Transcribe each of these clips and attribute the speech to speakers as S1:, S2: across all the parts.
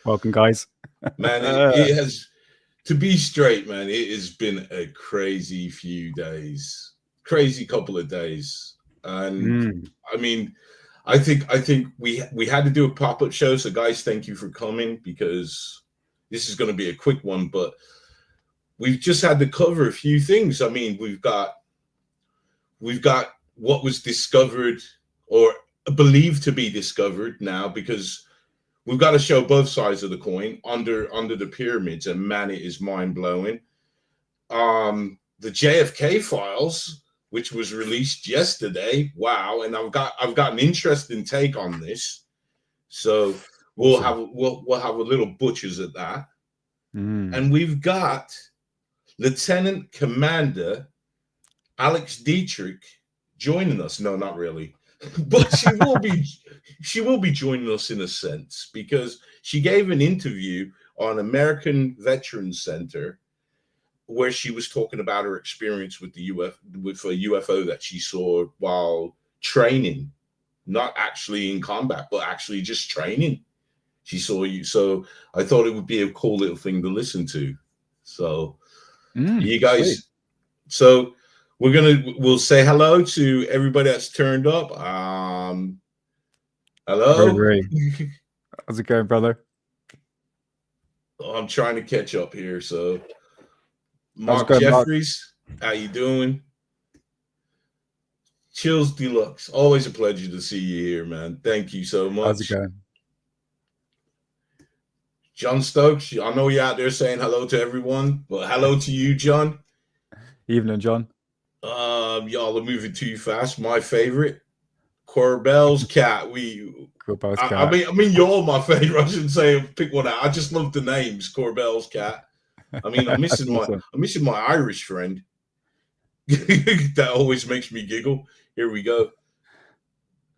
S1: Welcome, guys.
S2: Man, it has, to be straight, man, it has been a crazy few days, crazy couple of days. And I mean, I think we had to do a pop-up show. So guys, thank you for coming, because this is going to be a quick one, but we've just had to cover a few things. I mean, we've got what was discovered or believed to be discovered now, because we've got to show both sides of the coin under the pyramids, and man, it is mind-blowing. The J.F.K. files, which was released yesterday, wow! And I've got an interesting take on this, so we'll have a little butchers at that. And we've got Lieutenant Commander Alex Dietrich joining us. No, not really. But she will be joining us in a sense, because she gave an interview on American Veterans Center where she was talking about her experience with with a UFO that she saw while training, not actually in combat, but actually just training. She saw you, so I thought it would be a cool little thing to listen to. So you guys, sweet. So we'll say hello to everybody that's turned up. Hello.
S1: How's it going, brother?
S2: I'm trying to catch up here. So Mark Jeffries, how you doing? Chills Deluxe, always a pleasure to see you here, man. Thank you so much.
S1: How's it going?
S2: John Stokes, I know you're out there saying hello to everyone, but hello to you, John.
S1: Evening, John.
S2: Y'all are moving too fast. My favorite, Corbell's cat.
S1: Corbell's cat.
S2: I mean, you're my favorite. I shouldn't say pick one out. I just love the names. Corbell's cat. I mean, I'm missing my Irish friend. That always makes me giggle. Here we go.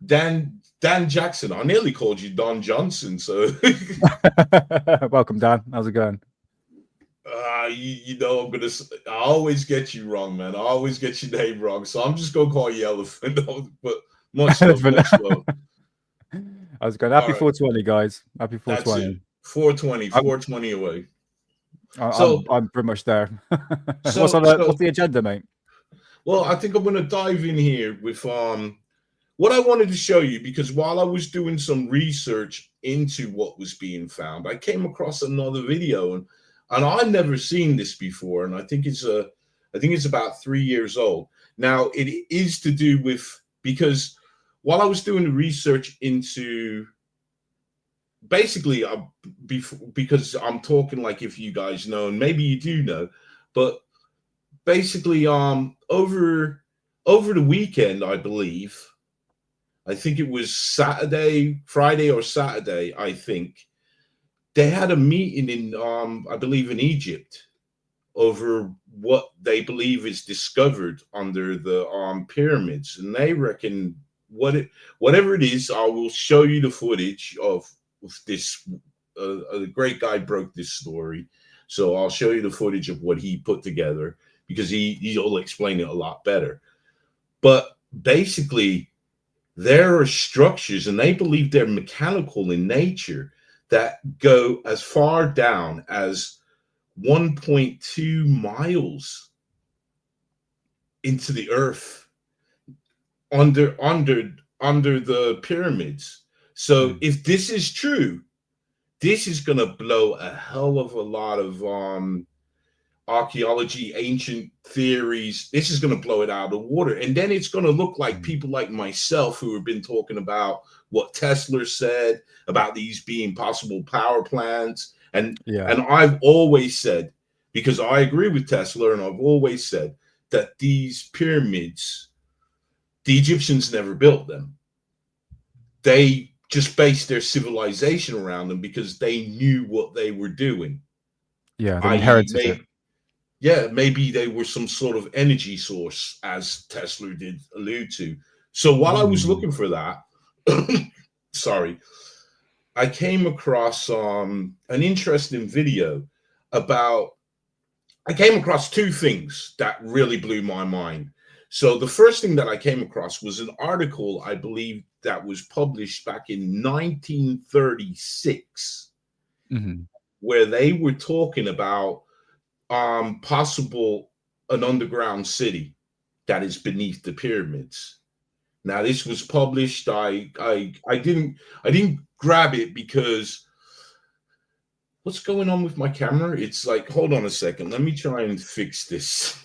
S2: Dan Jackson. I nearly called you Don Johnson. So
S1: welcome, Dan. How's it going?
S2: You know, I always get you wrong, man. I always get your name wrong, so I'm just gonna call you Elephant. But much love, much love.
S1: How's it going? Happy 420, guys. Happy 420.
S2: 420 away.
S1: I'm pretty much there. What's the agenda, mate?
S2: Well, I think I'm gonna dive in here with what I wanted to show you, because while I was doing some research into what was being found, I came across another video, and I've never seen this before, and I think it's about 3 years old. Now, it is to do with, because while I was doing the research into, basically, because I'm talking like if you guys know, and maybe you do know, but basically, over the weekend, I believe, I think it was Friday or Saturday, I think, they had a meeting in, I believe, in Egypt over what they believe is discovered under the pyramids. And they reckon whatever it is, I will show you the footage of this. A great guy broke this story. So I'll show you the footage of what he put together, because he'll explain it a lot better. But basically, there are structures, and they believe they're mechanical in nature, that go as far down as 1.2 miles into the earth under the pyramids. So if this is true, this is going to blow a hell of a lot of archaeology, ancient theories. This is going to blow it out of the water. And then it's going to look like people like myself, who have been talking about what Tesla said about these being possible power plants. And I've always said, because I agree with Tesla, and I've always said that these pyramids, the Egyptians never built them. they just based their civilization around them because they knew what they were doing.
S1: Yeah, they inherited it.
S2: Yeah, maybe they were some sort of energy source, as Tesla did allude to. So while I was looking for that, sorry, I came across an interesting video about. I came across two things that really blew my mind. So the first thing that I came across was an article, I believe, that was published back in 1936, where they were talking about possible an underground city that is beneath the pyramids. Now, this was published. I didn't grab it because what's going on with my camera? It's like, hold on a second. Let me try and fix this.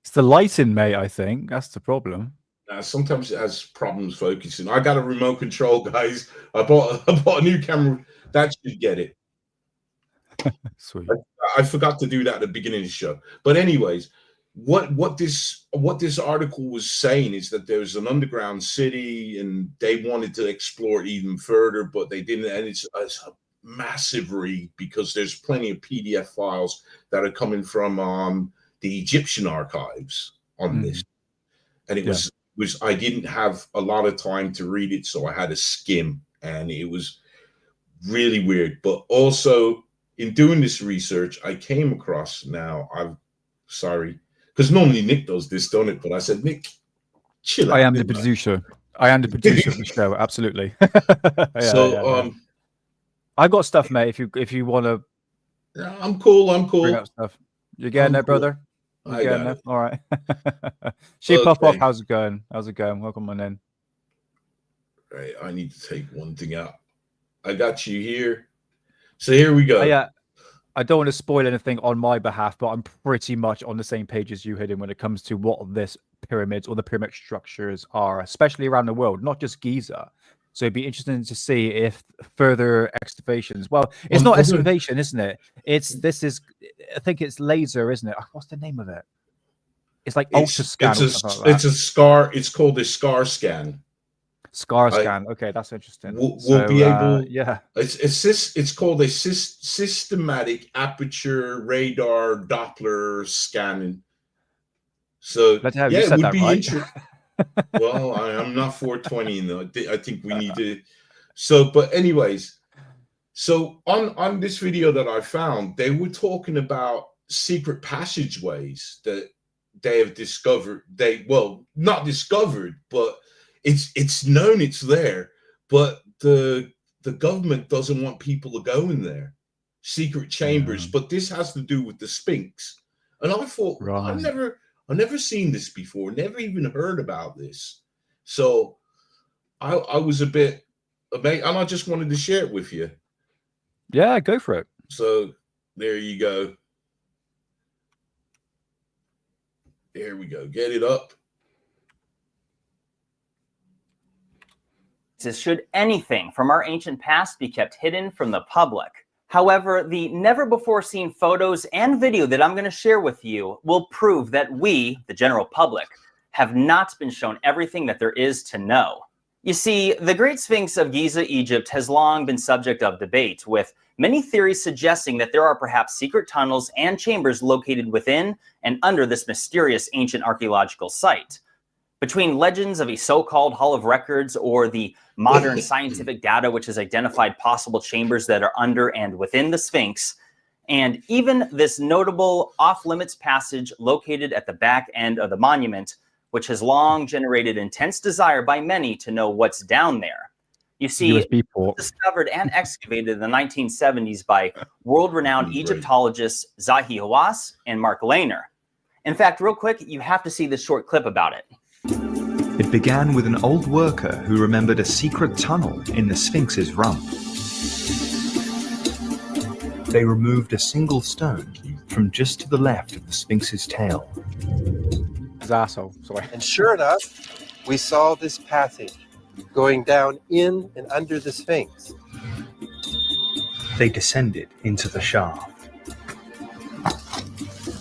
S1: It's the lighting, mate. I think that's the problem.
S2: Sometimes it has problems focusing. I got a remote control, guys. I bought a new camera. That should get it.
S1: Sweet.
S2: I forgot to do that at the beginning of the show. But anyways, what this article was saying is that there's an underground city and they wanted to explore it even further, but they didn't. And it's a massive read because there's plenty of PDF files that are coming from the Egyptian archives on this. And it was I didn't have a lot of time to read it, so I had to skim, and it was really weird. But also in doing this research, I came across I'm sorry, because normally Nick does this, don't it? But I said, Nick, chill out.
S1: I am the producer. I am the producer of the show. Absolutely. I got stuff, mate. If you want to,
S2: I'm cool.
S1: Bring up stuff. You getting there, brother?
S2: I got it.
S1: All right. She Pop Off, how's it going? Welcome on in.
S2: Right, I need to take one thing out. I got you here. So here we go.
S1: I don't want to spoil anything on my behalf, but I'm pretty much on the same page as you, Hidden, when it comes to what this pyramids or the pyramid structures are, especially around the world, not just Giza. So it'd be interesting to see if further excavations. Well, it's not excavation, isn't it? I think it's laser, isn't it? What's the name of it? It's like ultra scan.
S2: It's a scar. It's called a scar scan.
S1: Scan. Okay, that's interesting.
S2: We'll be able. Yeah. It's called a systematic aperture radar Doppler scanning. So it would be interesting. Well, I'm not 420 though. I think we need to. So, but anyways, so on this video that I found, they were talking about secret passageways that they have discovered. Not discovered, but it's known it's there. But the government doesn't want people to go in there. Secret chambers. But this has to do with the Sphinx. And I thought, I've never seen this before, never even heard about this. So I was a bit amazed, and I just wanted to share it with you.
S1: Yeah, go for it.
S2: So there you go. There we go. Get it up.
S3: Should anything from our ancient past be kept hidden from the public? However, the never-before-seen photos and video that I'm going to share with you will prove that we, the general public, have not been shown everything that there is to know. You see, the Great Sphinx of Giza, Egypt has long been subject of debate, with many theories suggesting that there are perhaps secret tunnels and chambers located within and under this mysterious ancient archaeological site. Between legends of a so-called Hall of Records or the modern scientific data which has identified possible chambers that are under and within the Sphinx, and even this notable off-limits passage located at the back end of the monument, which has long generated intense desire by many to know what's down there. You see, it was discovered and excavated in the 1970s by world-renowned Egyptologists Zahi Hawass and Mark Lehner. In fact, real quick, you have to see this short clip about it.
S4: It began with an old worker who remembered a secret tunnel in the Sphinx's rump. They removed a single stone from just to the left of the Sphinx's tail.
S1: His asshole, sorry.
S5: And sure enough, we saw this passage going down in and under the Sphinx.
S4: They descended into the shaft.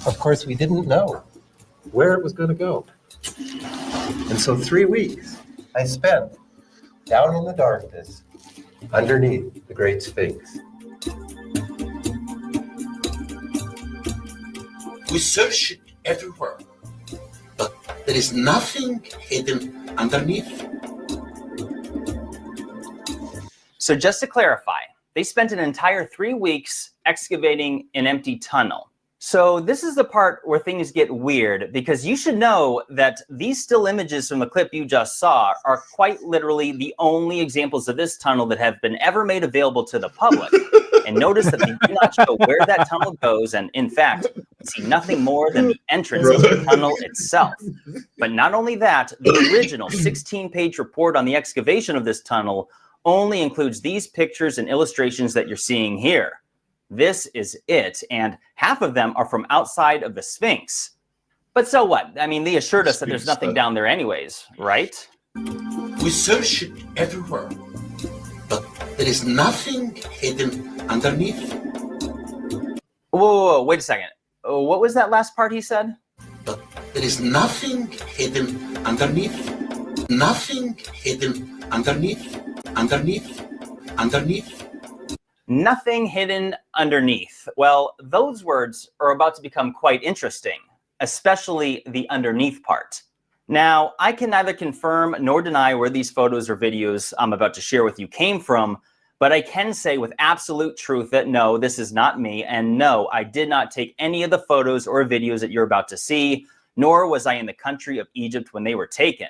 S5: Of course, we didn't know where it was going to go. And so 3 weeks I spent down in the darkness underneath the Great Sphinx.
S6: We search it everywhere, but there is nothing hidden underneath.
S3: So just to clarify, they spent an entire 3 weeks excavating an empty tunnel. So this is the part where things get weird, because you should know that these still images from the clip you just saw are quite literally the only examples of this tunnel that have been ever made available to the public. And notice that they do not show where that tunnel goes, and in fact, we see nothing more than the entrance of the tunnel itself. But not only that, the original 16-page report on the excavation of this tunnel only includes these pictures and illustrations that you're seeing here. This is it, and half of them are from outside of the Sphinx. But so what? I mean, they assured us that there's nothing down there anyways, right?
S6: We search it everywhere, but there is nothing hidden underneath.
S3: Whoa, wait a second. What was that last part he said?
S6: But there is nothing hidden underneath. Nothing hidden underneath. Underneath.
S3: Nothing hidden underneath. Well, those words are about to become quite interesting, especially the underneath part. Now, I can neither confirm nor deny where these photos or videos I'm about to share with you came from, but I can say with absolute truth that no, this is not me, and no, I did not take any of the photos or videos that you're about to see, nor was I in the country of Egypt when they were taken.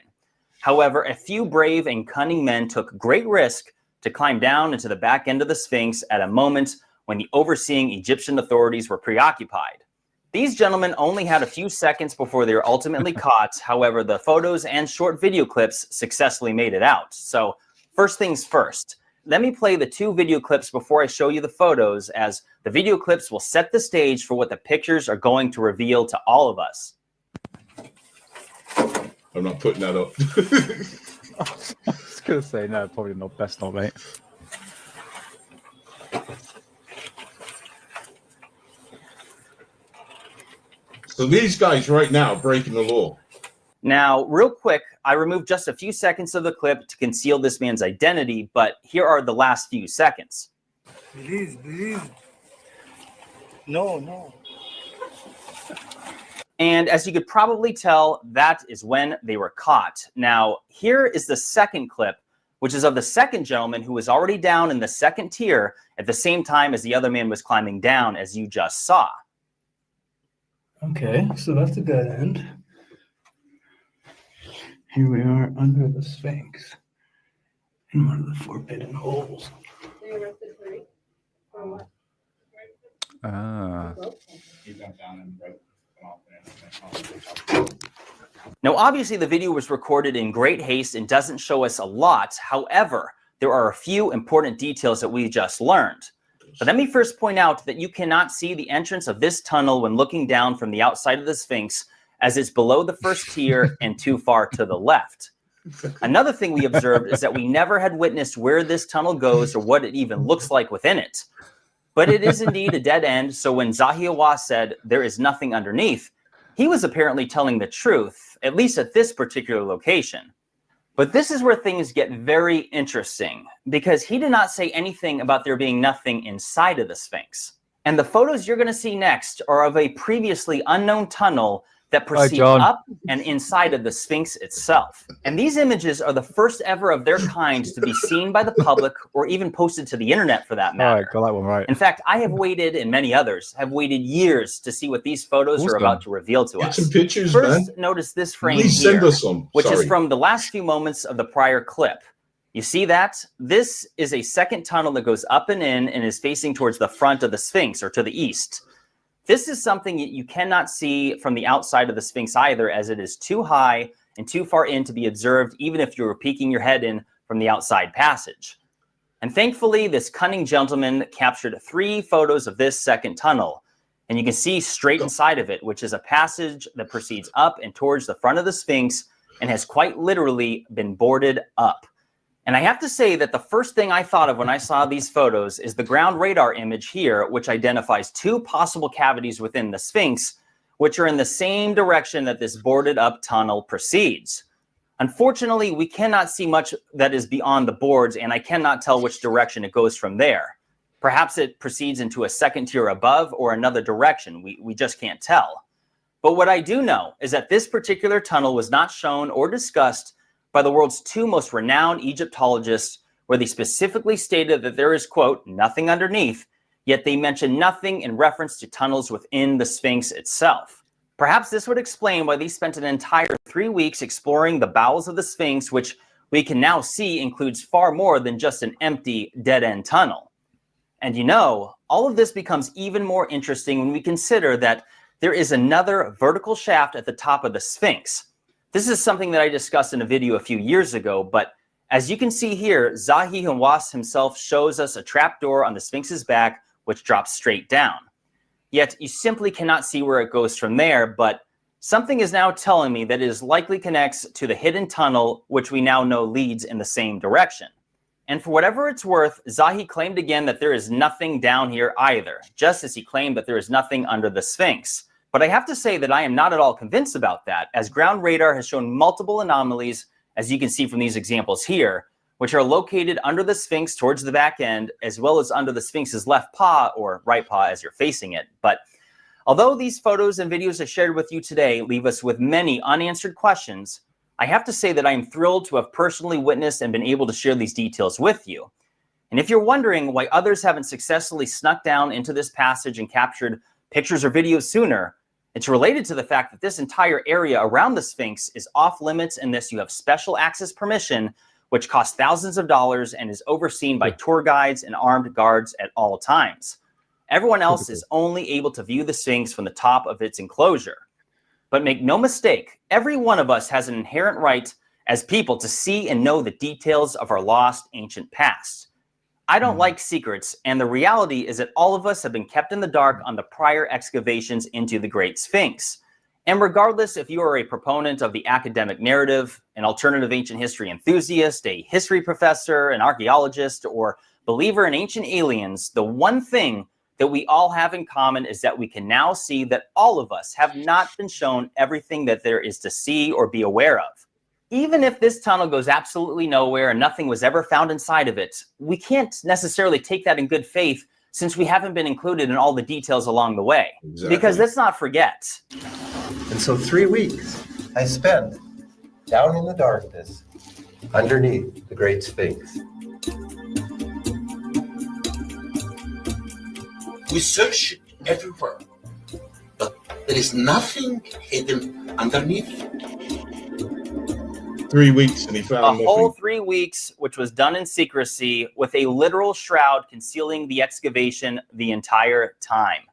S3: However, a few brave and cunning men took great risk to climb down into the back end of the Sphinx at a moment when the overseeing Egyptian authorities were preoccupied. These gentlemen only had a few seconds before they were ultimately caught. However, the photos and short video clips successfully made it out. So first things first, let me play the 2 video clips before I show you the photos, as the video clips will set the stage for what the pictures are going to reveal to all of us.
S2: I'm not putting that up.
S1: I was going to say, no, probably not. Best not, mate.
S2: So these guys right now breaking the law.
S3: Now, real quick, I removed just a few seconds of the clip to conceal this man's identity, but here are the last few seconds.
S7: Please. No.
S3: And as you could probably tell, that is when they were caught. Now, here is the second clip, which is of the second gentleman who was already down in the second tier at the same time as the other man was climbing down, as you just saw.
S7: Okay, so that's a dead end. Here we are under the Sphinx in one of the forbidden holes.
S1: Ah.
S3: Now, obviously, the video was recorded in great haste and doesn't show us a lot. However, there are a few important details that we just learned. But let me first point out that you cannot see the entrance of this tunnel when looking down from the outside of the Sphinx, as it's below the first tier and too far to the left. Another thing we observed is that we never had witnessed where this tunnel goes or what it even looks like within it. But it is indeed a dead end, so when Zahiwa said there is nothing underneath, he was apparently telling the truth, at least at this particular location. But this is where things get very interesting, because he did not say anything about there being nothing inside of the Sphinx. And the photos you're going to see next are of a previously unknown tunnel that proceeds up and inside of the Sphinx itself. And these images are the first ever of their kind to be seen by the public or even posted to the internet for that matter.
S1: All right, got that one right.
S3: In fact, I have waited, and many others have waited years to see what these photos are about to reveal to us.
S2: Get some pictures,
S3: First,
S2: man.
S3: notice this frame
S2: Please
S3: here,
S2: send us some.
S3: which
S2: Sorry.
S3: is from the last few moments of the prior clip. You see that? This is a second tunnel that goes up and in and is facing towards the front of the Sphinx, or to the east. This is something you cannot see from the outside of the Sphinx either, as it is too high and too far in to be observed, even if you were peeking your head in from the outside passage. And thankfully, this cunning gentleman captured 3 photos of this second tunnel. And you can see straight inside of it, which is a passage that proceeds up and towards the front of the Sphinx and has quite literally been boarded up. And I have to say that the first thing I thought of when I saw these photos is the ground radar image here, which identifies 2 possible cavities within the Sphinx, which are in the same direction that this boarded up tunnel proceeds. Unfortunately, we cannot see much that is beyond the boards, and I cannot tell which direction it goes from there. Perhaps it proceeds into a second tier above or another direction. We just can't tell. But what I do know is that this particular tunnel was not shown or discussed by the world's two most renowned Egyptologists, where they specifically stated that there is, quote, nothing underneath, yet they mention nothing in reference to tunnels within the Sphinx itself. Perhaps this would explain why they spent an entire 3 weeks exploring the bowels of the Sphinx, which we can now see includes far more than just an empty, dead-end tunnel. And you know, all of this becomes even more interesting when we consider that there is another vertical shaft at the top of the Sphinx. This is something that I discussed in a video a few years ago, but as you can see here, Zahi Hawass himself shows us a trapdoor on the Sphinx's back, which drops straight down. Yet you simply cannot see where it goes from there, but something is now telling me that it likely connects to the hidden tunnel, which we now know leads in the same direction. And for whatever it's worth, Zahi claimed again that there is nothing down here either, just as he claimed that there is nothing under the Sphinx. But I have to say that I am not at all convinced about that, as ground radar has shown multiple anomalies, as you can see from these examples here, which are located under the Sphinx towards the back end, as well as under the Sphinx's left paw or right paw as you're facing it. But although these photos and videos I shared with you today leave us with many unanswered questions, I have to say that I am thrilled to have personally witnessed and been able to share these details with you. And if you're wondering why others haven't successfully snuck down into this passage and captured pictures or videos sooner, it's related to the fact that this entire area around the Sphinx is off limits unless you have special access permission, which costs thousands of dollars and is overseen by tour guides and armed guards at all times. Everyone else is only able to view the Sphinx from the top of its enclosure. But make no mistake, every one of us has an inherent right as people to see and know the details of our lost ancient past. I don't like secrets, and the reality is that all of us have been kept in the dark on the prior excavations into the Great Sphinx. And regardless if you are a proponent of the academic narrative, an alternative ancient history enthusiast, a history professor, an archaeologist, or believer in ancient aliens, the one thing that we all have in common is that we can now see that all of us have not been shown everything that there is to see or be aware of. Even if this tunnel goes absolutely nowhere and nothing was ever found inside of it, we can't necessarily take that in good faith since we haven't been included in all the details along the way.
S2: Exactly.
S3: Because let's not forget.
S5: And so 3 weeks I spent down in the darkness underneath the Great Sphinx.
S6: We search everywhere, but there is nothing hidden underneath.
S2: 3 weeks and he found
S3: A
S2: nothing.
S3: whole 3 weeks, which was done in secrecy with a literal shroud concealing the excavation the entire time.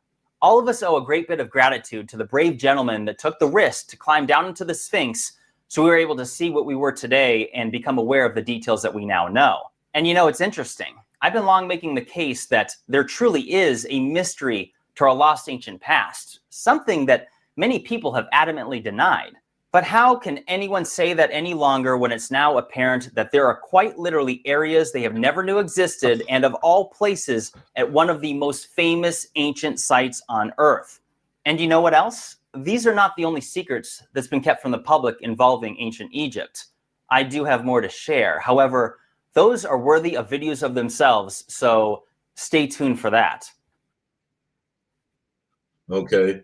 S3: All of us owe a great bit of gratitude to the brave gentleman that took the risk to climb down into the Sphinx so we were able to see what we were today and become aware of the details that we now know. And you know, it's interesting. I've been long making the case that there truly is a mystery to our lost ancient past, something that many people have adamantly denied. But how can anyone say that any longer when it's now apparent that there are quite literally areas they have never knew existed, and of all places at one of the most famous ancient sites on Earth? And you know what else? These are not the only secrets that's been kept from the public involving ancient Egypt. I do have more to share. However, those are worthy of videos of themselves, so stay tuned for that.
S2: Okay.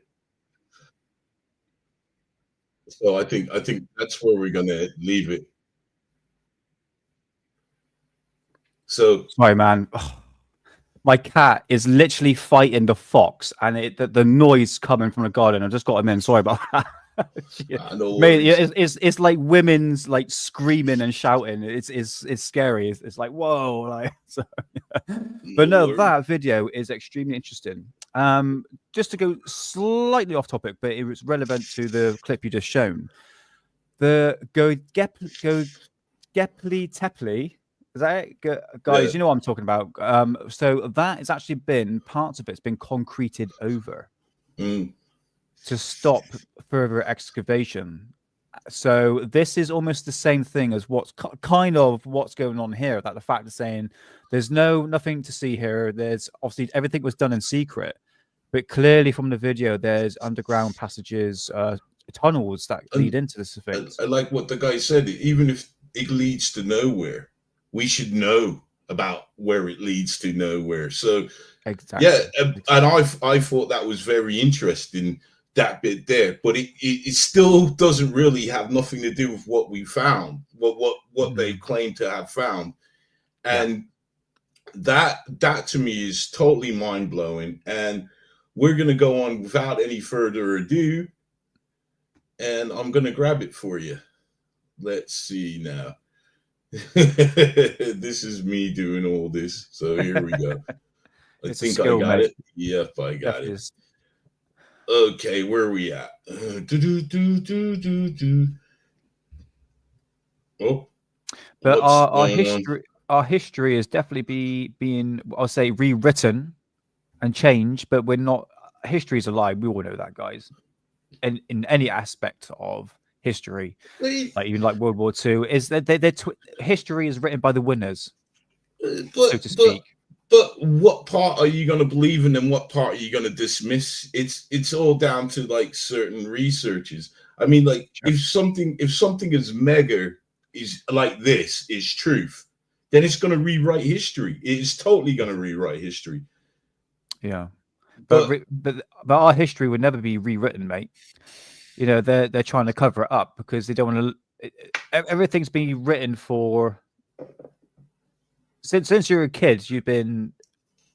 S2: So I think that's where we're gonna leave it. So
S1: Sorry, man. Ugh. My cat is literally fighting the fox, and the noise coming from the garden. I just got him in. Sorry about that.
S2: no
S1: Mate,
S2: worries.
S1: it's like women's like screaming and shouting. It's scary. It's like whoa, like. So, but no,
S2: worries.
S1: that video is extremely interesting. Just to go slightly off topic, but it was relevant to the clip you just shown. The Gepli Tepli. Is that it? Guys,
S2: Yeah.
S1: you know what I'm talking about. So that has actually been, parts of it's been concreted over to stop further excavation. So this is almost the same thing as what's kind of what's going on here. That the fact of saying there's nothing to see here. There's obviously everything was done in secret, but clearly from the video there's underground passages, tunnels that
S2: And-
S1: lead into the Sphinx.
S2: I like what the guy said. Even if it leads to nowhere, we should know about where it leads to nowhere. So
S1: Exactly.
S2: yeah, and I thought that was very interesting, that bit there. But it still doesn't really have nothing to do with what we found, what they claim to have found, and that to me is totally mind blowing. And we're gonna go on without any further ado, and I'm gonna grab it for you. Let's see now. This is me doing all this. So here we go. I
S1: It's a
S2: think
S1: skill,
S2: I got
S1: mate.
S2: it. Yep, I got
S1: Definitely
S2: it.
S1: is.
S2: Okay, where are we at? Oh,
S1: But
S2: what's
S1: our
S2: going on?
S1: history is definitely being, I'll say, rewritten and changed. But we're not. History is a lie. We all know that, guys. And in any aspect of history, like even like World War II, is that history is written by the winners, so to speak.
S2: But what part are you going to believe in and what part are you going to dismiss? It's all down to like certain researchers. I mean, like if something is mega is like this is truth, then it's going to rewrite history. It is totally going to rewrite history.
S1: Yeah,
S2: But
S1: but our history would never be rewritten, mate. You know, they're trying to cover it up because they don't want to. Everything's been written for. Since you're a kid, you've been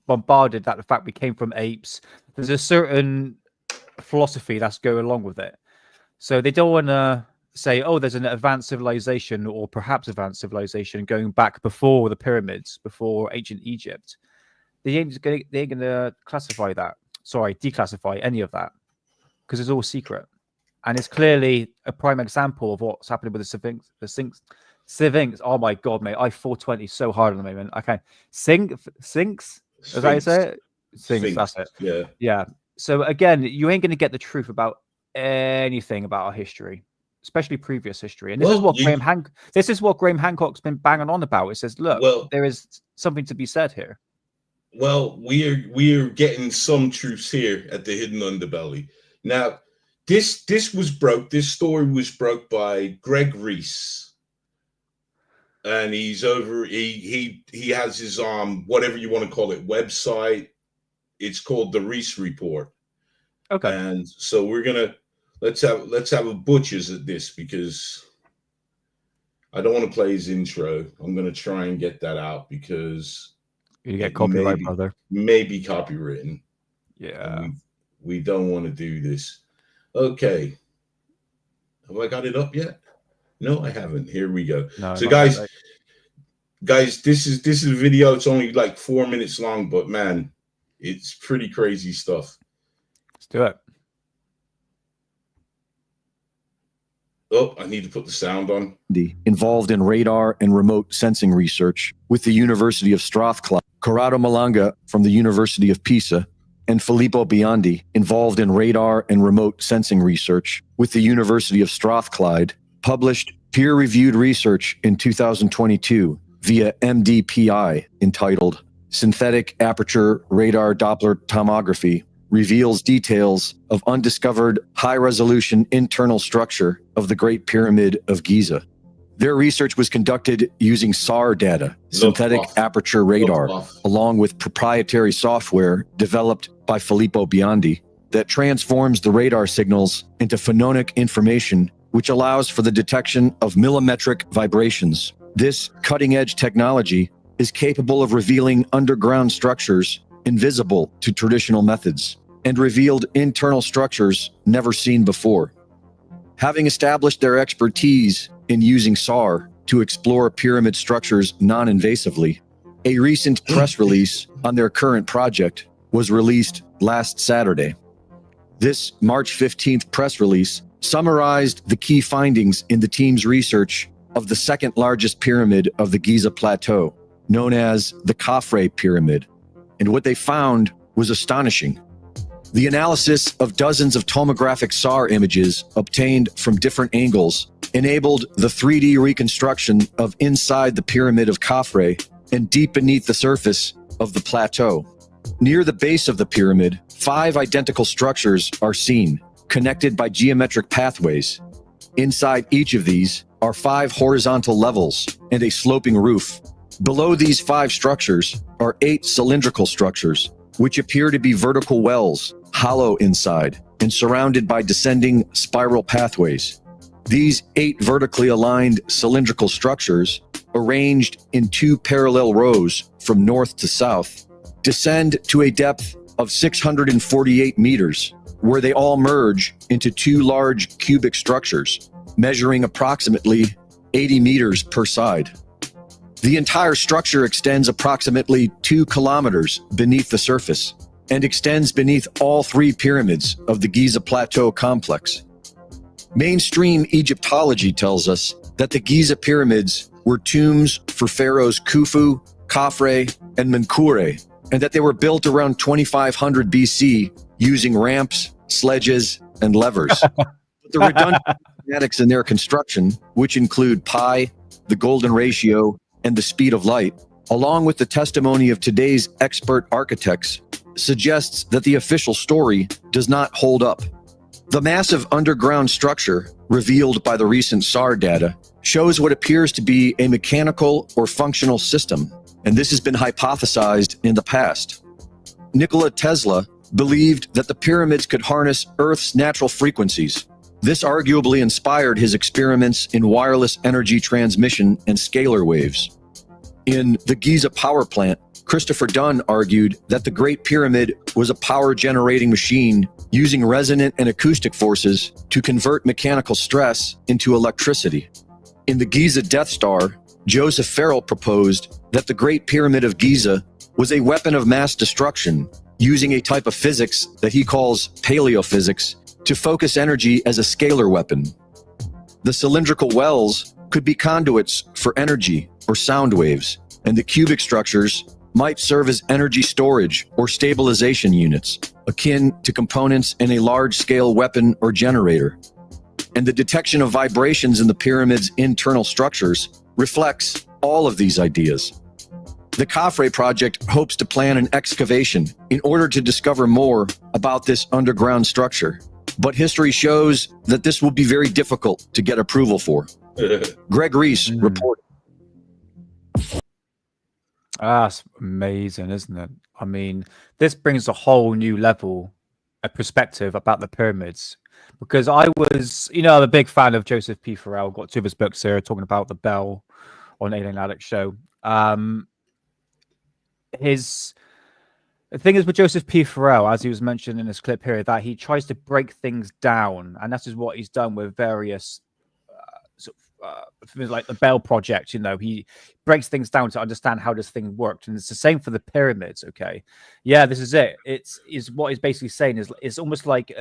S1: bombarded that the fact we came from apes. There's a certain philosophy that's going along with it. So they don't want to say, oh, there's an advanced civilization or perhaps advanced civilization going back before the pyramids, before ancient Egypt. They're going to declassify any of that because it's all secret. And it's clearly a prime example of what's happening with the Sphinx. Oh my god, mate! I 420 so hard at the moment. I can't. Sphinx. Is that how you say it? Sphinx. That's it.
S2: Yeah.
S1: Yeah. So again, you ain't going to get the truth about anything about our history, especially previous history. And this is what Graham Hancock's been banging on about. It says, look, there is something to be said here.
S2: Well, we're getting some truths here at the Hidden Underbelly. Now, this story was broke by Greg Reese. And he's over, he has his whatever you want to call it, website. It's called the Reese Report.
S1: Okay.
S2: And so we're gonna let's have a butchers at this because I don't want to play his intro. I'm gonna try and get that out because
S1: you get copyright, brother.
S2: Maybe copywritten.
S1: Yeah.
S2: We don't want to do this. Okay. Have I got it up yet? No, I haven't. Here we go.
S1: No,
S2: so guys, this is a video. It's only like 4 minutes long, but man, it's pretty crazy stuff.
S1: Let's do it.
S2: Oh, I need to put the sound on.
S8: Involved in radar and remote sensing research with the University of Strathclyde, Corrado Malanga from the University of Pisa, and Filippo Biondi, involved in radar and remote sensing research with the University of Strathclyde, published peer-reviewed research in 2022 via MDPI entitled Synthetic Aperture Radar Doppler Tomography reveals details of undiscovered high-resolution internal structure of the Great Pyramid of Giza. Their research was conducted using SAR data, synthetic aperture radar, along with proprietary software developed by Filippo Biondi that transforms the radar signals into phononic information, which allows for the detection of millimetric vibrations. This cutting-edge technology is capable of revealing underground structures invisible to traditional methods and revealed internal structures never seen before. Having established their expertise in using SAR to explore pyramid structures non-invasively, a recent press release on their current project was released last Saturday. This March 15th press release summarized the key findings in the team's research of the second largest pyramid of the Giza Plateau, known as the Khafre Pyramid. And what they found was astonishing. The analysis of dozens of tomographic SAR images obtained from different angles enabled the 3D reconstruction of inside the pyramid of Khafre and deep beneath the surface of the plateau. Near the base of the pyramid, 5 identical structures are seen, connected by geometric pathways. Inside each of these are 5 horizontal levels and a sloping roof. Below these 5 structures are 8 cylindrical structures, which appear to be vertical wells, hollow inside, and surrounded by descending spiral pathways. These 8 vertically aligned cylindrical structures, arranged in 2 parallel rows from north to south, descend to a depth of 648 meters, where they all merge into 2 large cubic structures, measuring approximately 80 meters per side. The entire structure extends approximately 2 kilometers beneath the surface and extends beneath all 3 pyramids of the Giza Plateau complex. Mainstream Egyptology tells us that the Giza pyramids were tombs for pharaohs Khufu, Khafre, and Menkaure, and that they were built around 2500 BC using ramps, sledges, and levers. But the redundant mathematics in their construction, which include pi, the golden ratio, and the speed of light, along with the testimony of today's expert architects, suggests that the official story does not hold up. The massive underground structure revealed by the recent SAR data shows what appears to be a mechanical or functional system, and this has been hypothesized in the past. Nikola Tesla believed that the pyramids could harness Earth's natural frequencies. This arguably inspired his experiments in wireless energy transmission and scalar waves. In the Giza power plant, Christopher Dunn argued that the Great Pyramid was a power-generating machine using resonant and acoustic forces to convert mechanical stress into electricity. In the Giza Death Star, Joseph Farrell proposed that the Great Pyramid of Giza was a weapon of mass destruction using a type of physics that he calls paleophysics to focus energy as a scalar weapon. The cylindrical wells could be conduits for energy or sound waves, and the cubic structures might serve as energy storage or stabilization units, akin to components in a large-scale weapon or generator. And the detection of vibrations in the pyramid's internal structures reflects all of these ideas. The Khafre project hopes to plan an excavation in order to discover more about this underground structure, but history shows that this will be very difficult to get approval for. Greg Reese reported.
S1: That's amazing, isn't it? I mean, this brings a whole new level of perspective about the pyramids. Because I was, I'm a big fan of Joseph P. Farrell. Got 2 of his books here talking about the bell on Alien Alex show. The thing is with Joseph P. Farrell, as he was mentioned in this clip here, that he tries to break things down, and that is what he's done with various things like the Bell Project. He breaks things down to understand how this thing worked, and it's the same for the pyramids. Okay, yeah, this is it. It's what he's basically saying is it's almost like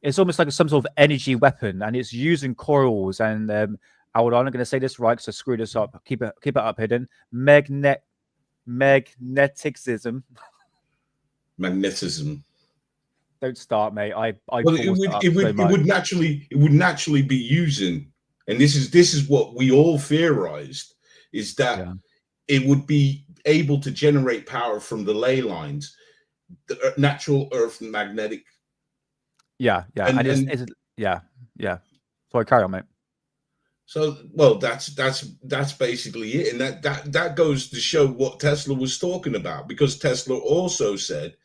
S1: some sort of energy weapon, and it's using coils and hold on, I'm going to say this right because I screwed this up. Keep it up hidden. Magnetism.
S2: Magnetism.
S1: Don't start, mate.
S2: It would naturally be using, and this is what we all theorized, is that it would be able to generate power from the ley lines, the natural Earth magnetic.
S1: Yeah. Sorry, carry on, mate.
S2: So, well, that's basically it, and that goes to show what Tesla was talking about, because Tesla also said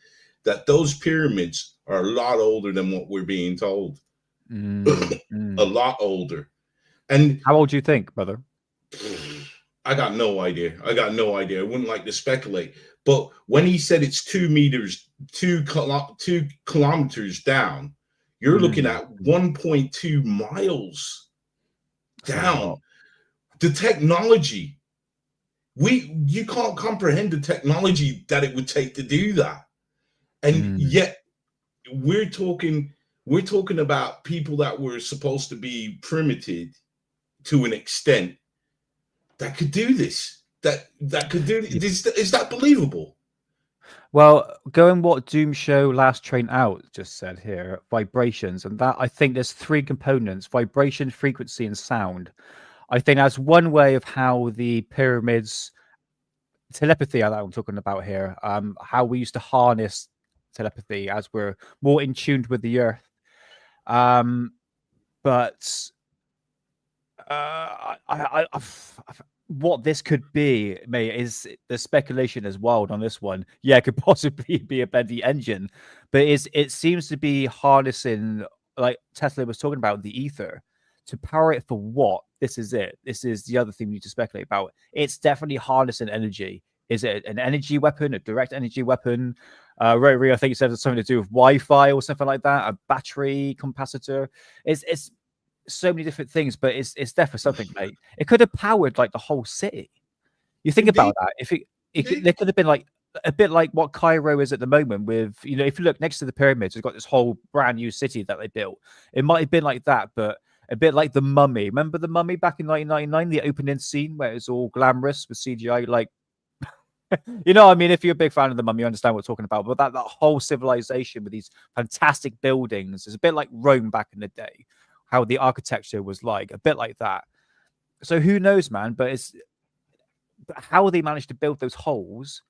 S2: that those pyramids are a lot older than what we're being told. A lot older. And
S1: how old do you think, brother?
S2: I got no idea. I wouldn't like to speculate. But when he said it's 2 kilometers down, you're looking at 1.2 miles down. The technology, you can't comprehend the technology that it would take to do that. And yet we're talking about people that were supposed to be primitive to an extent that could do this. That could do this. Is that believable?
S1: Well, going what Doom Show Last Train Out just said here, vibrations, and that I think there's 3 components: vibration, frequency, and sound. I think that's one way of how the pyramids, telepathy that I'm talking about here, how we used to harness telepathy as we're more in tune with the Earth. But what this could be, mate, is the speculation is wild on this one. Yeah, it could possibly be a bendy engine, but it seems to be harnessing, like Tesla was talking about, the ether to power it for what? This is it. This is the other thing we need to speculate about. It's definitely harnessing energy. Is it an energy weapon, a direct energy weapon? Rotary, I think you said it's something to do with Wi-Fi or something like that, a battery capacitor. It's so many different things, but it's definitely something, mate. It could have powered like the whole city. You think about that. If there could have been like a bit like what Cairo is at the moment with, you know, if you look next to the pyramids, it's got this whole brand new city that they built. It might have been like that, but a bit like the Mummy. Remember the Mummy back in 1999, the opening scene where it's all glamorous with CGI, like, you know, I mean, if you're a big fan of the Mummy, you understand what we're talking about. But that whole civilization with these fantastic buildings is a bit like Rome back in the day, how the architecture was like, a bit like that. So who knows, man? But how they managed to build those holes,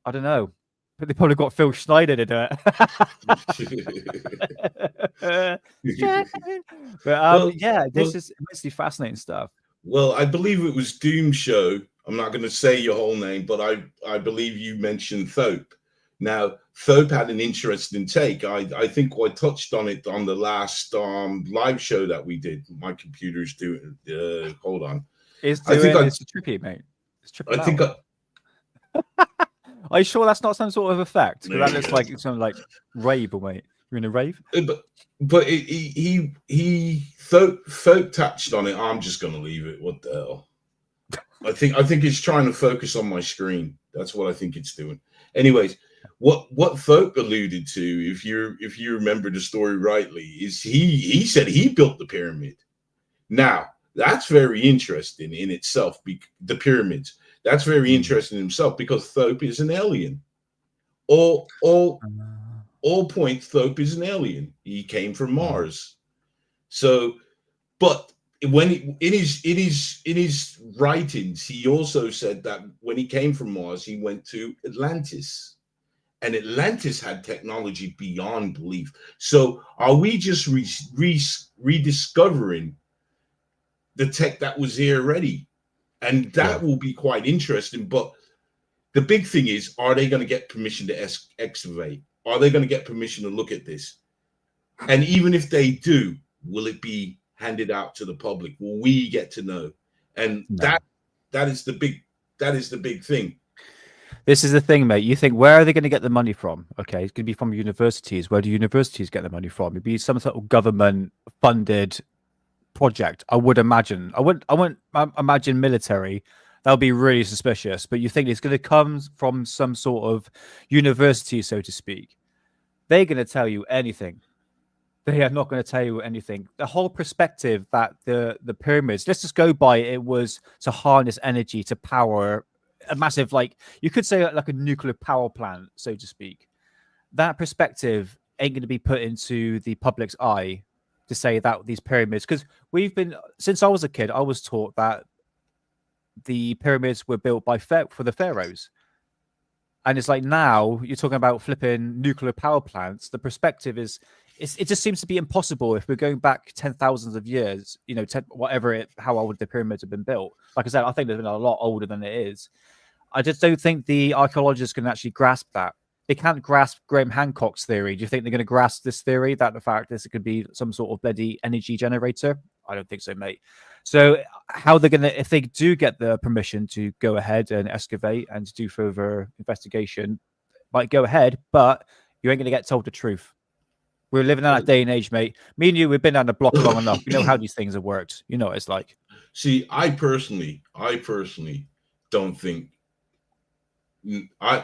S1: I don't know. But they probably got Phil Schneider to do it. But yeah, this is immensely fascinating stuff.
S2: Well, I believe it was Doom Show. I'm not going to say your whole name, but I believe you mentioned Thope. Now, Thope had an interesting take. I think I touched on it on the last live show that we did. My computer's doing. Hold on.
S1: It's trippy, mate. It's trippy.
S2: I think.
S1: Are you sure that's not some sort of effect? Because that looks like something like rave, mate. You're in a rave.
S2: But Thope touched on it. I'm just going to leave it. What the hell? I think it's trying to focus on my screen. That's what I think it's doing. Anyways, what Thope alluded to, if you remember the story rightly, is he said he built the pyramid. Now that's very interesting in itself. The pyramids. That's very interesting in himself because Thope is an alien. All points Thope is an alien. He came from Mars. So, but when in his writings, he also said that when he came from Mars, he went to Atlantis, and Atlantis had technology beyond belief. So, are we just rediscovering the tech that was here already? And that will be quite interesting. But the big thing is, are they going to get permission to excavate? Are they going to get permission to look at this? And even if they do, will it be handed out to the public? Will we get to know? And that is the big thing.
S1: This is the thing, mate. You think, where are they going to get the money from? Okay, it's going to be from universities. Where do universities get the money from? It'd be some sort of government-funded project, I would imagine. I wouldn't imagine military. That would be really suspicious. But you think it's going to come from some sort of university, so to speak. They're going to tell you anything. They are not going to tell you anything. The whole perspective that the pyramids, let's just go by, it was to harness energy to power a massive, like, you could say like a nuclear power plant, so to speak. That perspective ain't going to be put into the public's eye to say that these pyramids, because since I was a kid, I was taught that the pyramids were built for the pharaohs. And it's like, now you're talking about flipping nuclear power plants. The perspective is, it just seems to be impossible if we're going back 10,000s of years, you know, how old the pyramids have been built. Like I said, I think they've been a lot older than it is. I just don't think the archaeologists can actually grasp that. They can't grasp Graham Hancock's theory. Do you think they're going to grasp this theory that the fact this could be some sort of bloody energy generator? I don't think so, mate. So how they're going to, if they do get the permission to go ahead and excavate and do further investigation, might go ahead, but you ain't going to get told the truth. We're living in that day and age, mate. Me and you, we've been down the block long enough. You know how these things have worked. You know what it's like.
S2: See, I personally don't think. I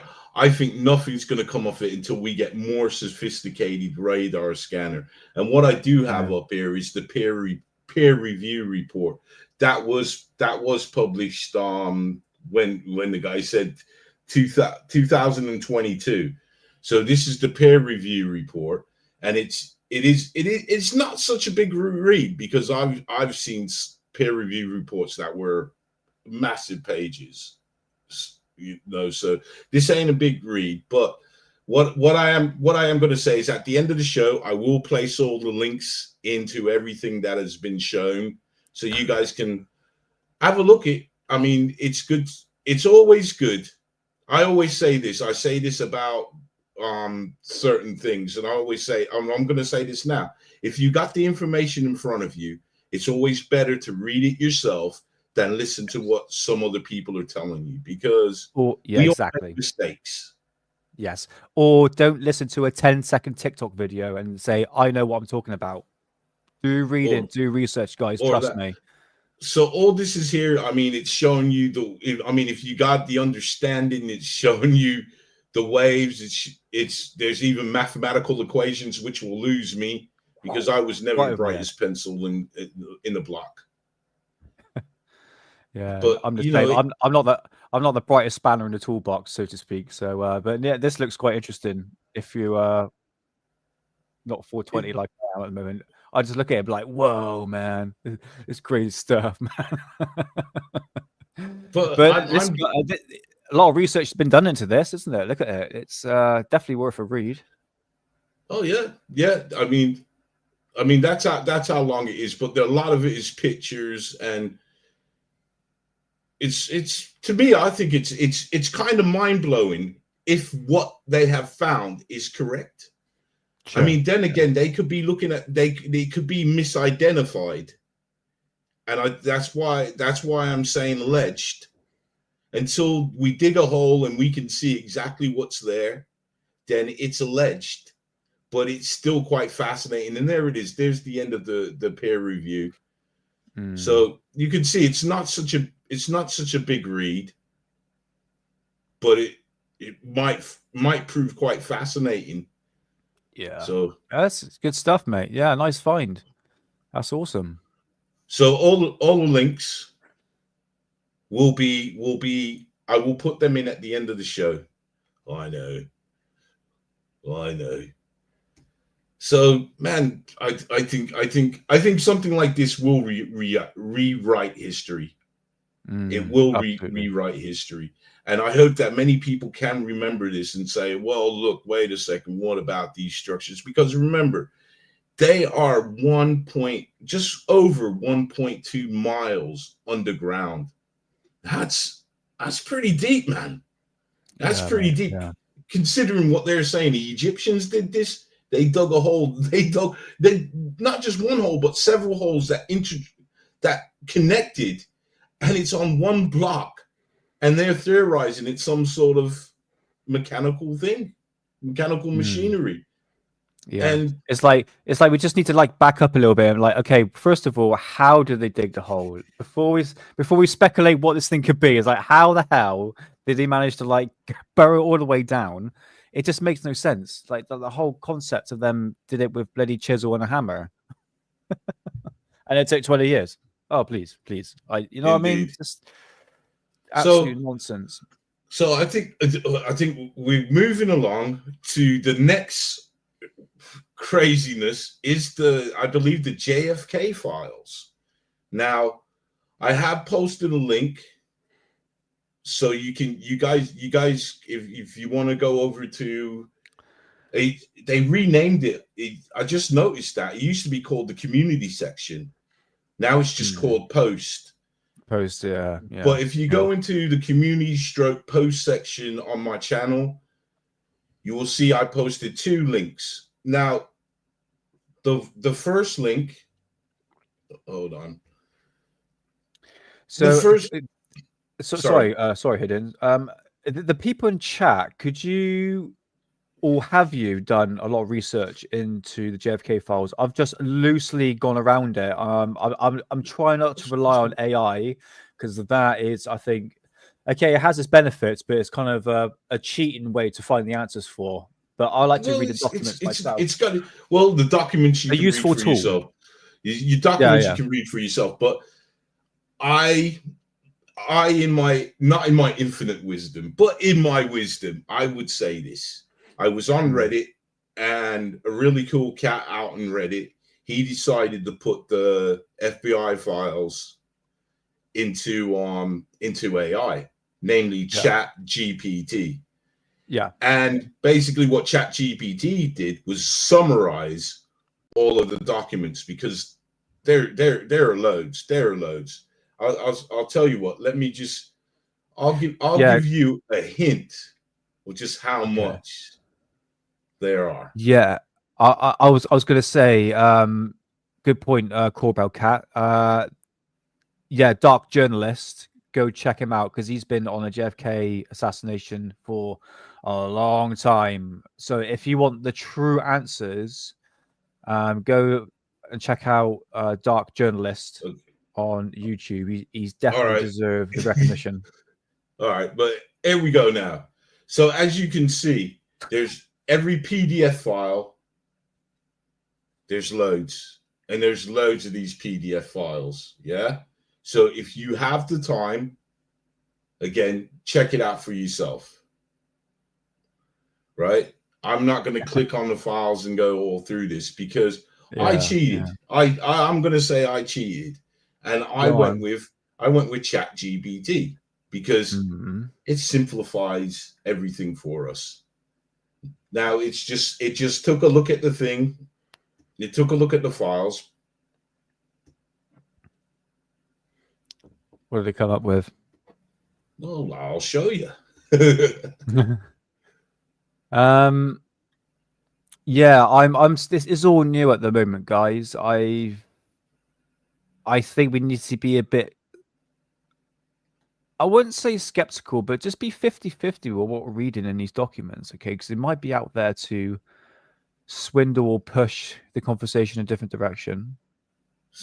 S2: think nothing's going to come of it until we get more sophisticated radar scanner. And what I do have up here is the peer review report that was published when the guy said 2022. So this is the peer review report, and it's not such a big read because I've seen peer review reports that were massive pages. You know, so this ain't a big read, but what I am going to say is at the end of the show, I will place all the links into everything that has been shown, so you guys can have a look at. I mean, it's good. It's always good. I always say this. I say this about certain things, and I always say I'm going to say this now. If you got the information in front of you, it's always better to read it yourself than listen to what some other people are telling you, because we all make mistakes.
S1: Yes. Or don't listen to a 10-second TikTok video and say, I know what I'm talking about. Do reading, do research, guys. Trust me.
S2: So all this is here. I mean, it's showing you if you got the understanding, it's showing you the waves. There's even mathematical equations, which will lose me because I was never the brightest pencil in the block.
S1: Yeah,
S2: but
S1: I'm the same. I'm not the brightest spanner in the toolbox, so to speak. So, but yeah, this looks quite interesting. If you not 420 like I am at the moment, I just look at it and be like, "Whoa, man, it's crazy stuff, man." but a lot of research has been done into this, isn't it? Look at it; it's definitely worth a read.
S2: Oh yeah. I mean that's how long it is. But a lot of it is pictures, and it's to me, I think it's kind of mind blowing if what they have found is correct. Sure. I mean, then again, they could be looking at they could be misidentified, and that's why I'm saying alleged. Until we dig a hole and we can see exactly what's there, then it's alleged. But it's still quite fascinating, and there it is. There's the end of the peer review. So you can see it's not such a big read, but it might prove quite fascinating.
S1: Yeah.
S2: So
S1: that's good stuff, mate. Yeah, nice find. That's awesome.
S2: So all the links will be I will put them in at the end of the show. I know. So, man, I think something like this will rewrite history. It will rewrite history. And I hope that many people can remember this and say, well, look, wait a second, what about these structures? Because remember, they are just over 1.2 miles underground. That's pretty deep, man. That's pretty deep. Yeah. Considering what they're saying, the Egyptians did this. They dug a hole. They not just one hole, but several holes that connected, and it's on one block. And they're theorizing it's some sort of mechanical machinery.
S1: Yeah,
S2: and
S1: it's like we just need to like back up a little bit and like, okay, first of all, how did they dig the hole? Before we speculate what this thing could be, is like, how the hell did they manage to like burrow all the way down? It just makes no sense. Like the whole concept of them did it with bloody chisel and a hammer, and it took 20 years. Oh, please, you know what I mean? Just absolute nonsense.
S2: So I think we're moving along to the next craziness is I believe the J.F.K files. Now, I have posted a link, so you guys, if you want to go over to, they renamed it. I just noticed that it used to be called the community section. Now it's just called post.
S1: Post, yeah.
S2: But if you go into the community post section on my channel, you will see I posted 2 links. Now, the first link, hold on.
S1: So sorry, Hidden. The people in chat, could you or have you done a lot of research into the JFK files? I've just loosely gone around it. I'm trying not to rely on AI, because that is, I think, okay, it has its benefits, but it's kind of a cheating way to find the answers for. But I like to read the documents myself.
S2: It's got the documents you can read for yourself. Your documents you can read for yourself. But I in my, not in my infinite wisdom, but in my wisdom, I would say this. I was on Reddit, and a really cool cat out on Reddit, he decided to put the FBI files into AI, namely Chat GPT.
S1: Yeah.
S2: And basically what ChatGPT did was summarize all of the documents, because there are loads. There are loads. I'll tell you what. Let me just. I'll give you a hint of just how much there are.
S1: Yeah. I was going to say, good point, Corbell Cat. Yeah, Dark Journalist. Go check him out because he's been on a JFK assassination for a long time. So if you want the true answers, go and check out Dark Journalist on YouTube. He's definitely deserved the recognition.
S2: All right, but here we go now. So as you can see, there's every PDF file. There's loads, and there's loads of these PDF files. Yeah. So if you have the time, again, check it out for yourself. Right? I'm not going to click on the files and go all through this because I cheated. Yeah. I'm going to say I cheated, and I went with ChatGPT because it simplifies everything for us. Now it just took a look at the thing. It took a look at the files.
S1: What did they come up with?
S2: Well, I'll show you.
S1: Yeah, I'm this is all new at the moment, guys. I think we need to be a bit, I wouldn't say skeptical, but just be 50-50 with what we're reading in these documents, okay? Because it might be out there to swindle or push the conversation in a different direction.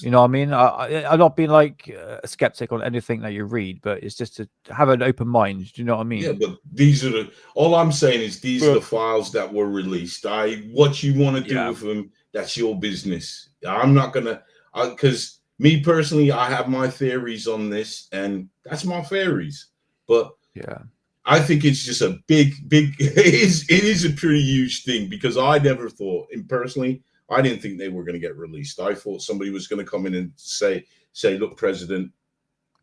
S1: You know what I mean? I'm not being like a skeptic on anything that you read, but it's just to have an open mind. Do you know what I mean?
S2: Yeah, but these are all I'm saying is these are the files that were released. What you want to do with them, that's your business. I'm not gonna, because me personally, I have my theories on this, and that's my theories. But
S1: yeah,
S2: I think it's just a big. It is a pretty huge thing because I never thought, and personally, I didn't think they were going to get released. I thought somebody was going to come in and say, look, President,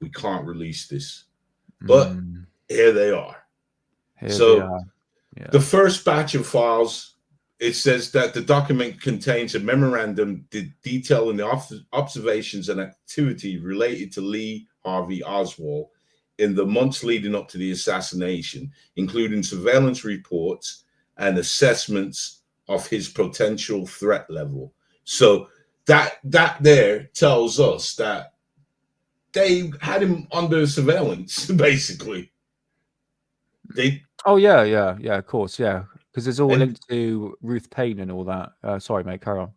S2: we can't release this. But here they are. The first batch of files, it says that the document contains a memorandum detailing the observations and activity related to Lee Harvey Oswald in the months leading up to the assassination, including surveillance reports and assessments of his potential threat level. So that there tells us that they had him under surveillance, basically.
S1: Of course, because it's all linked to Ruth Payne and all that. Sorry, mate, carry on.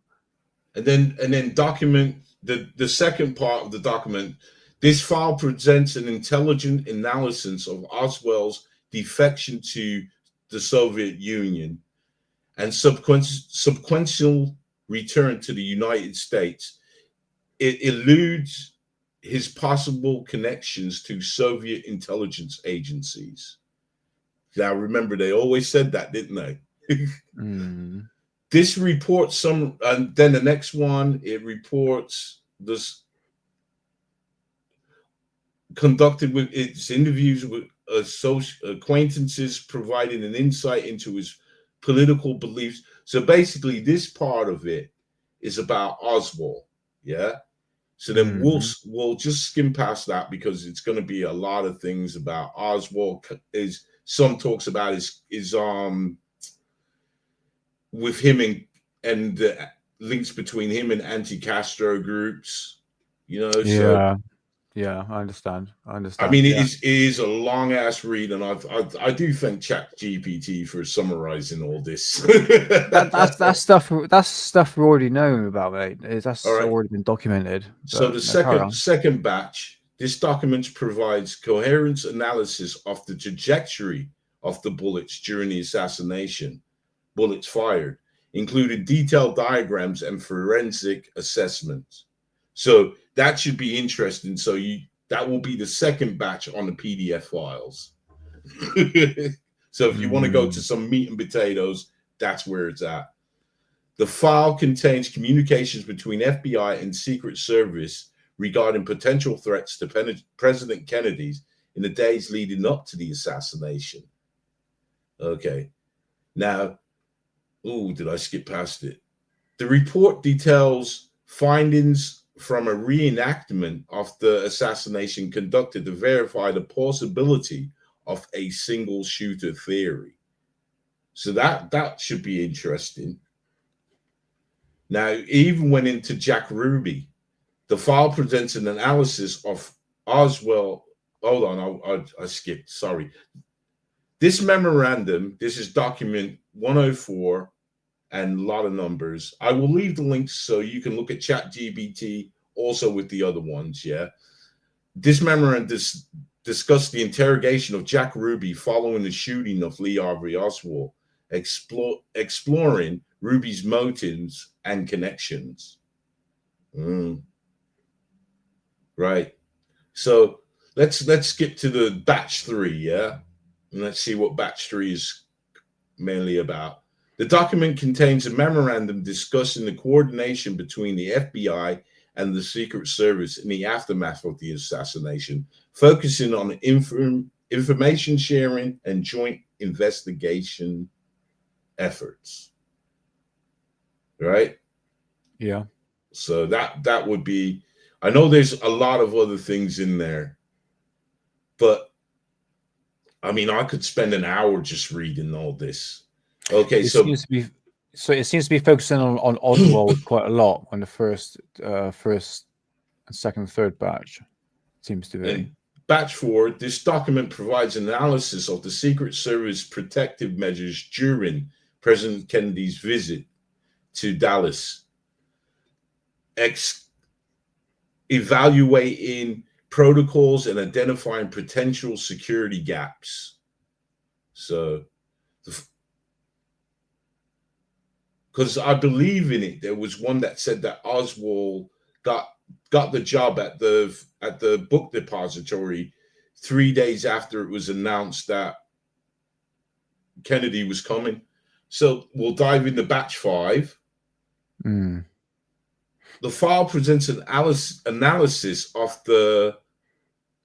S2: And then document the second part of the document. This file presents an intelligent analysis of Oswald's defection to the Soviet Union and subsequent return to the United States. It eludes his possible connections to Soviet intelligence agencies. Now, remember, they always said that, didn't they? This reports and then the next one, it reports this conducted with its interviews with acquaintances, providing an insight into his political beliefs. So basically, this part of it is about Oswald. Yeah. So then we'll just skim past that because it's going to be a lot of things about Oswald. Some talks about his with him and the links between him and anti-Castro groups. You know.
S1: Yeah, I understand.
S2: I mean, it is a long ass read, and I do thank ChatGPT for summarizing all this.
S1: That's stuff we already know about, mate. That's already been documented.
S2: So the second batch, this document provides coherent analysis of the trajectory of the bullets during the assassination, bullets fired, including detailed diagrams and forensic assessments. So that should be interesting. So that will be the second batch on the PDF files. So if you want to go to some meat and potatoes, that's where it's at. The file contains communications between FBI and Secret Service regarding potential threats to President Kennedy's in the days leading up to the assassination. Okay. Now, oh, did I skip past it? The report details findings from a reenactment of the assassination conducted to verify the possibility of a single shooter theory. So that should be interesting. Now, it even went into Jack Ruby. The file presents an analysis of Oswald. Hold on, I skipped. Sorry. This memorandum, this is document 104 and a lot of numbers. I will leave the links so you can look at ChatGPT also with the other ones. Yeah. This memorandum discussed the interrogation of Jack Ruby following the shooting of Lee Harvey Oswald, exploring Ruby's motives and connections. Right. So let's skip to the batch 3, yeah? And let's see what batch 3 is mainly about. The document contains a memorandum discussing the coordination between the FBI and the Secret Service in the aftermath of the assassination, focusing on information sharing and joint investigation efforts. Right?
S1: Yeah.
S2: So that would be, I know there's a lot of other things in there, but I mean, I could spend an hour just reading all this. Okay,
S1: it seems to be focusing on Oswald quite a lot on the first, second, third batch. Seems to be.
S2: And batch 4, this document provides analysis of the Secret Service protective measures during President Kennedy's visit to Dallas, evaluating protocols and identifying potential security gaps. So, because I believe in it, there was one that said that Oswald got the job at the book depository 3 days after it was announced that Kennedy was coming. So we'll dive into batch 5. The file presents an analysis of the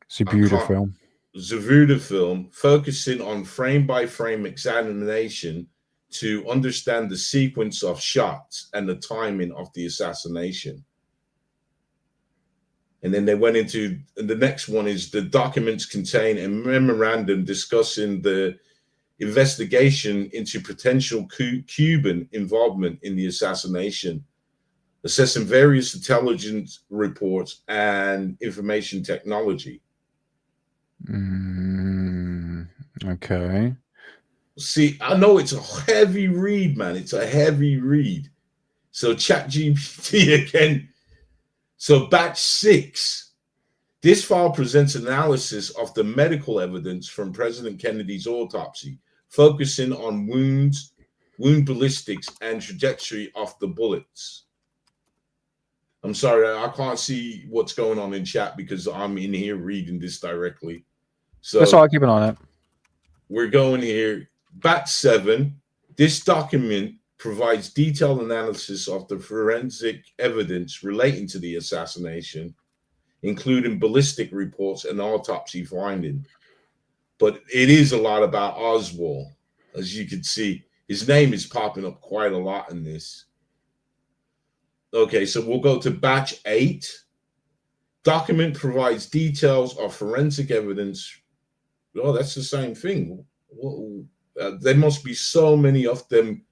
S2: Zavuda film, focusing on frame-by-frame examination to understand the sequence of shots and the timing of the assassination. And then they went into, and the next one is the documents contain a memorandum discussing the investigation into potential Cuban involvement in the assassination, assessing various intelligence reports and information technology.
S1: Okay.
S2: See, I know it's a heavy read, man. It's a heavy read. So ChatGPT again. So batch 6. This file presents analysis of the medical evidence from President Kennedy's autopsy, focusing on wounds, wound ballistics, and trajectory of the bullets. I'm sorry, I can't see what's going on in chat because I'm in here reading this directly. So
S1: that's all right, keep an eye on it.
S2: We're going here. Batch 7. This document provides detailed analysis of the forensic evidence relating to the assassination, including ballistic reports and autopsy findings. But it is a lot about Oswald. As you can see, his name is popping up quite a lot in this. Okay, so we'll go to batch 8. Document provides details of forensic evidence. Oh, that's the same thing. There must be so many of them.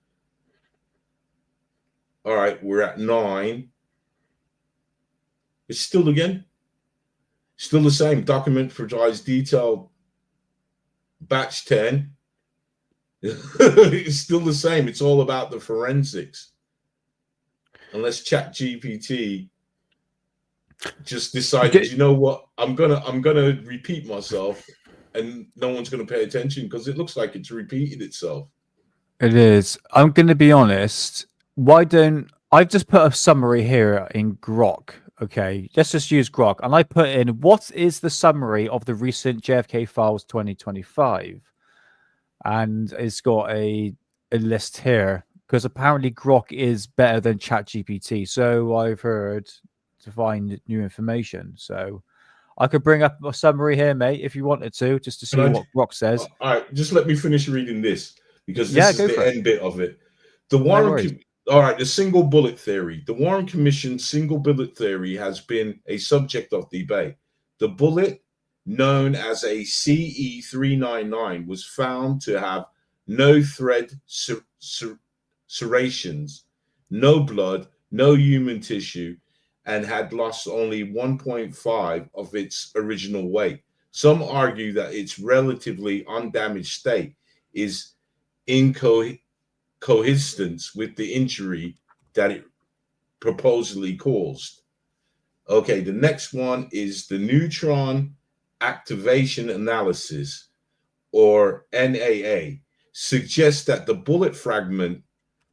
S2: All right, we're at 9. It's still the same. Document provides detailed. Batch 10. It's still the same. It's all about the forensics. Unless ChatGPT just decided, you know what, I'm gonna repeat myself, and no one's gonna pay attention because it looks like it's repeated itself.
S1: It is. I'm gonna be honest. I've just put a summary here in Grok. Okay, let's just use Grok, and I put in what is the summary of the recent JFK files 2025, and it's got a list here. Because apparently Grok is better than ChatGPT, so I've heard, to find new information. So I could bring up a summary here, mate, if you wanted to, just to see what Brock says.
S2: All right, just let me finish reading this, because this
S1: Yeah,
S2: is
S1: go
S2: the
S1: for it.
S2: end bit of it. The
S1: No
S2: Warren,
S1: worries.
S2: all right, the single bullet theory. The Warren Commission's single bullet theory has been a subject of debate. The bullet, known as a CE-399, was found to have no thread serrations, no blood, no human tissue, and had lost only 1.5 of its original weight. Some argue that its relatively undamaged state is in coincidence with the injury that it supposedly caused. Okay, the next one is the neutron activation analysis, or NAA, suggests that the bullet fragment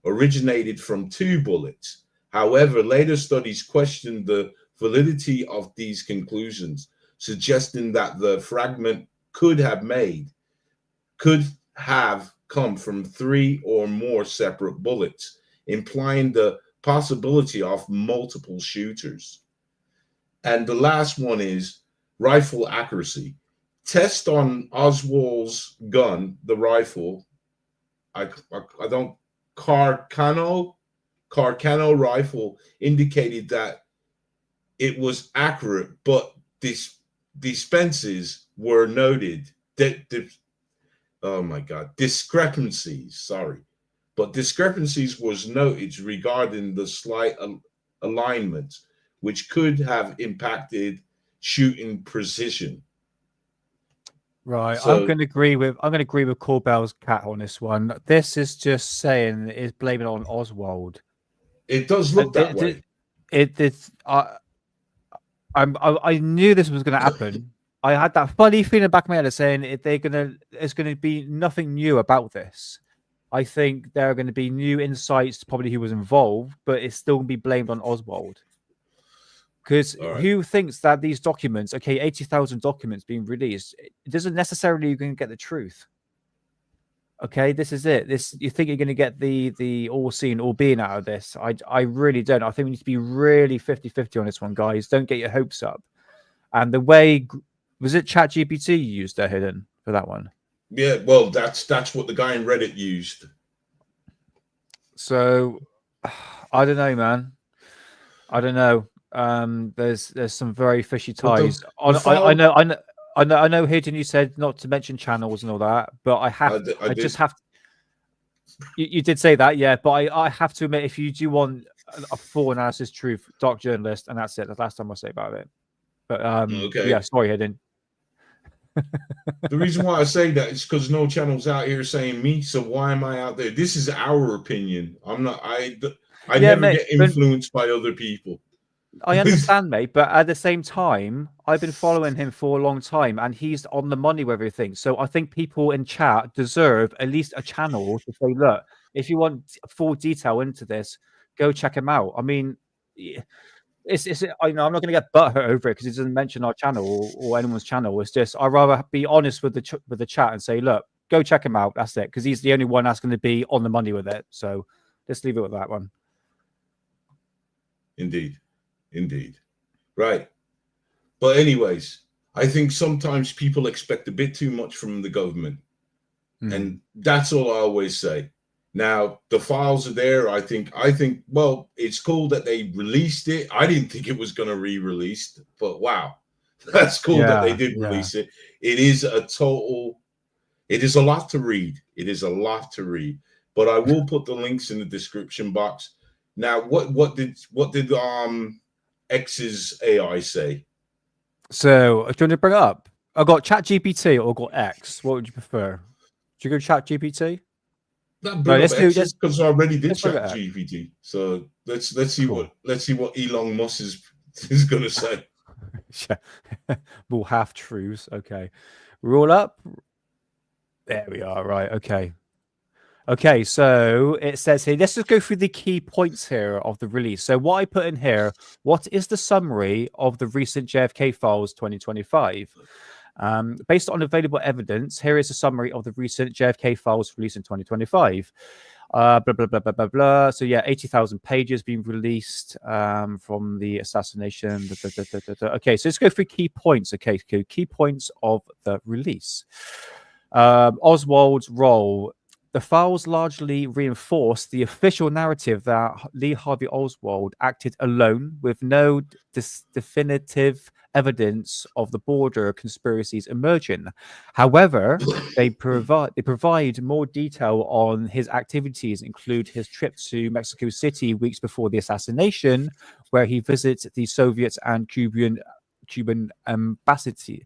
S2: originated from 2 bullets. However, later studies questioned the validity of these conclusions, suggesting that the fragment could have come from 3 or more separate bullets, implying the possibility of multiple shooters. And the last one is rifle accuracy. Test on Oswald's gun, the rifle, Carcano rifle, indicated that it was accurate, but dispenses were noted. Discrepancies was noted regarding the slight alignment, which could have impacted shooting precision.
S1: Right,
S2: So-
S1: I'm going to agree with Corbell's cat on this one. This is just saying is blaming it on Oswald.
S2: It does look that way.
S1: I knew this was going to happen. I had that funny feeling back in my head saying there's going to be nothing new about this. I think there are going to be new insights to probably who was involved, but it's still going to be blamed on Oswald. Because who thinks that these documents, 80,000 documents being released, it doesn't necessarily you're going to get the truth. Okay, this is it. You think you're going to get the all seeing, all being out of this. I really don't. I think we need to be really 50-50 on this one, guys. Don't get your hopes up. And the way, was it ChatGPT you used there, Hidden, for that one?
S2: Yeah, well, that's what the guy in Reddit used.
S1: So, I don't know, man. I don't know. There's some very fishy ties. I know, Hidden, you said not to mention channels and all that, but I just have to. You did say that, yeah, but I have to admit, if you do want a full analysis, truth, dark journalist, and that's it. That's the last time I'll say about it. But yeah, sorry, Hidden.
S2: The reason why I say that is because no channel's out here saying me. So why am I out there? This is our opinion. I'm not. I never get influenced by other people.
S1: I understand, mate, but at the same time, I've been following him for a long time, and he's on the money with everything. So I think people in chat deserve at least a channel to say, look, if you want full detail into this, go check him out. I mean, I'm not going to get butthurt over it because he doesn't mention our channel or anyone's channel. It's just I'd rather be honest with the chat and say, look, go check him out. That's it, because he's the only one that's going to be on the money with it. So let's leave it with that one.
S2: Indeed. Right. But anyways, I think sometimes people expect a bit too much from the government. And that's all I always say. Now, the files are there. I think, well, it's cool that they released it. I didn't think it was going to re-released, but wow, that's cool that they did release it. It is a lot to read. It is a lot to read, but I will put the links in the description box. Now, what did X's AI say?
S1: So, do you want to bring it up? I got ChatGPT or got X. What would you prefer? Do you go ChatGPT?
S2: Let's do this because I already did ChatGPT. So let's see what Elon Musk is going to say.
S1: More half truths. Okay, roll up. There we are. Right. Okay, so it says here, let's just go through the key points here of the release. So what I put in here, what is the summary of the recent J.F.K. files 2025? Based on available evidence, here is a summary of the recent J.F.K. files released in 2025. Blah blah blah blah blah blah. So yeah, 80,000 pages being released from the assassination. Okay, so let's go through key points. Okay, key points of the release. Oswald's role. The files largely reinforce the official narrative that Lee Harvey Oswald acted alone with no definitive evidence of the border conspiracies emerging. However, they provide more detail on his activities, include his trip to Mexico City weeks before the assassination, where he visits the Soviet and Cuban embassies.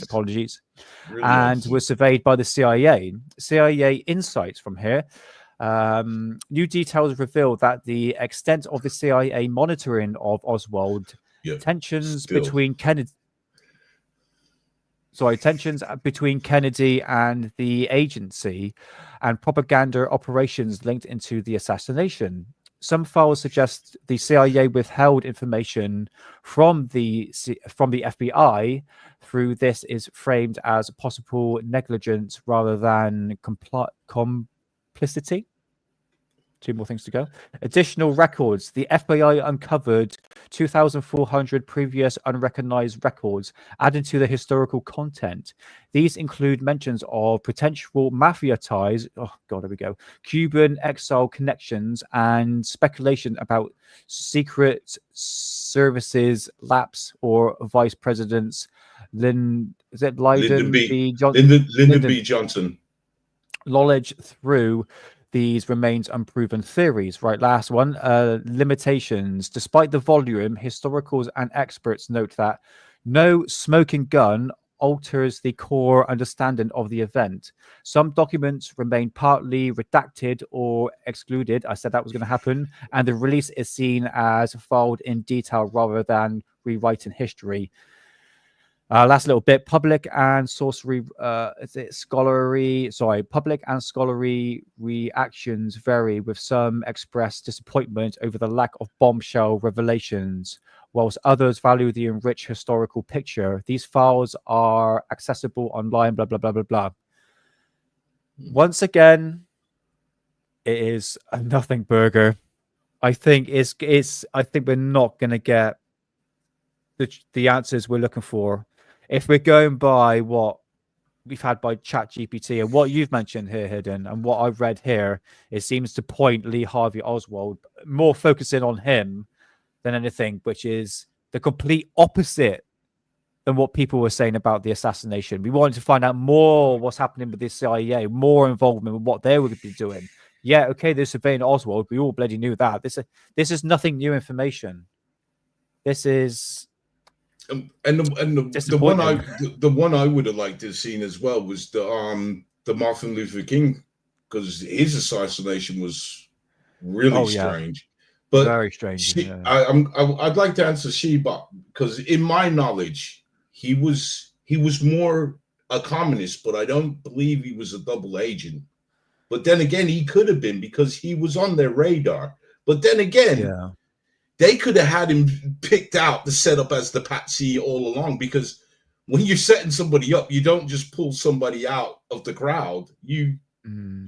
S1: Apologies.
S2: Really
S1: And
S2: awesome.
S1: was surveyed by the CIA. CIA insights from here. New details reveal that the extent of the CIA monitoring of Oswald, tensions between Kennedy and the agency, and propaganda operations linked into the assassination. Some files suggest the CIA withheld information from the FBI. Through this is framed as possible negligence rather than complicity. 2 more things to go. Additional records. The FBI uncovered 2,400 previous unrecognized records added to the historical content. These include mentions of potential mafia ties. Oh, God, here we go. Cuban exile connections and speculation about secret services lapse or vice presidents. Lyndon B.
S2: Johnson.
S1: Knowledge through these remains unproven theories. Right, last one. Limitations. Despite the volume, historians and experts note that no smoking gun alters the core understanding of the event. Some documents remain partly redacted or excluded. I said that was going to happen. And the release is seen as filed in detail rather than rewriting history. Last little bit. Public and scholarly reactions vary, with some express disappointment over the lack of bombshell revelations, whilst others value the enriched historical picture. These files are accessible online, blah blah blah blah blah. Once again, it is a nothing burger. I think I think we're not going to get the answers we're looking for. If we're going by what we've had by ChatGPT and what you've mentioned here, Hidden, and what I've read here, it seems to point Lee Harvey Oswald, more focusing on him than anything, which is the complete opposite than what people were saying about the assassination. We wanted to find out more what's happening with the CIA, more involvement with what they were going to be doing. Yeah, okay, they're surveying Oswald. We all bloody knew that. This is nothing new information. This is...
S2: the one I would have liked to have seen as well was the Martin Luther King, because his assassination was really strange. But
S1: very strange.
S2: I'd like to answer Sheba, because in my knowledge, he was more a communist, but I don't believe he was a double agent. But then again, he could have been, because he was on their radar. But then again, they could have had him picked out to set up as the patsy all along, because when you're setting somebody up, you don't just pull somebody out of the crowd. You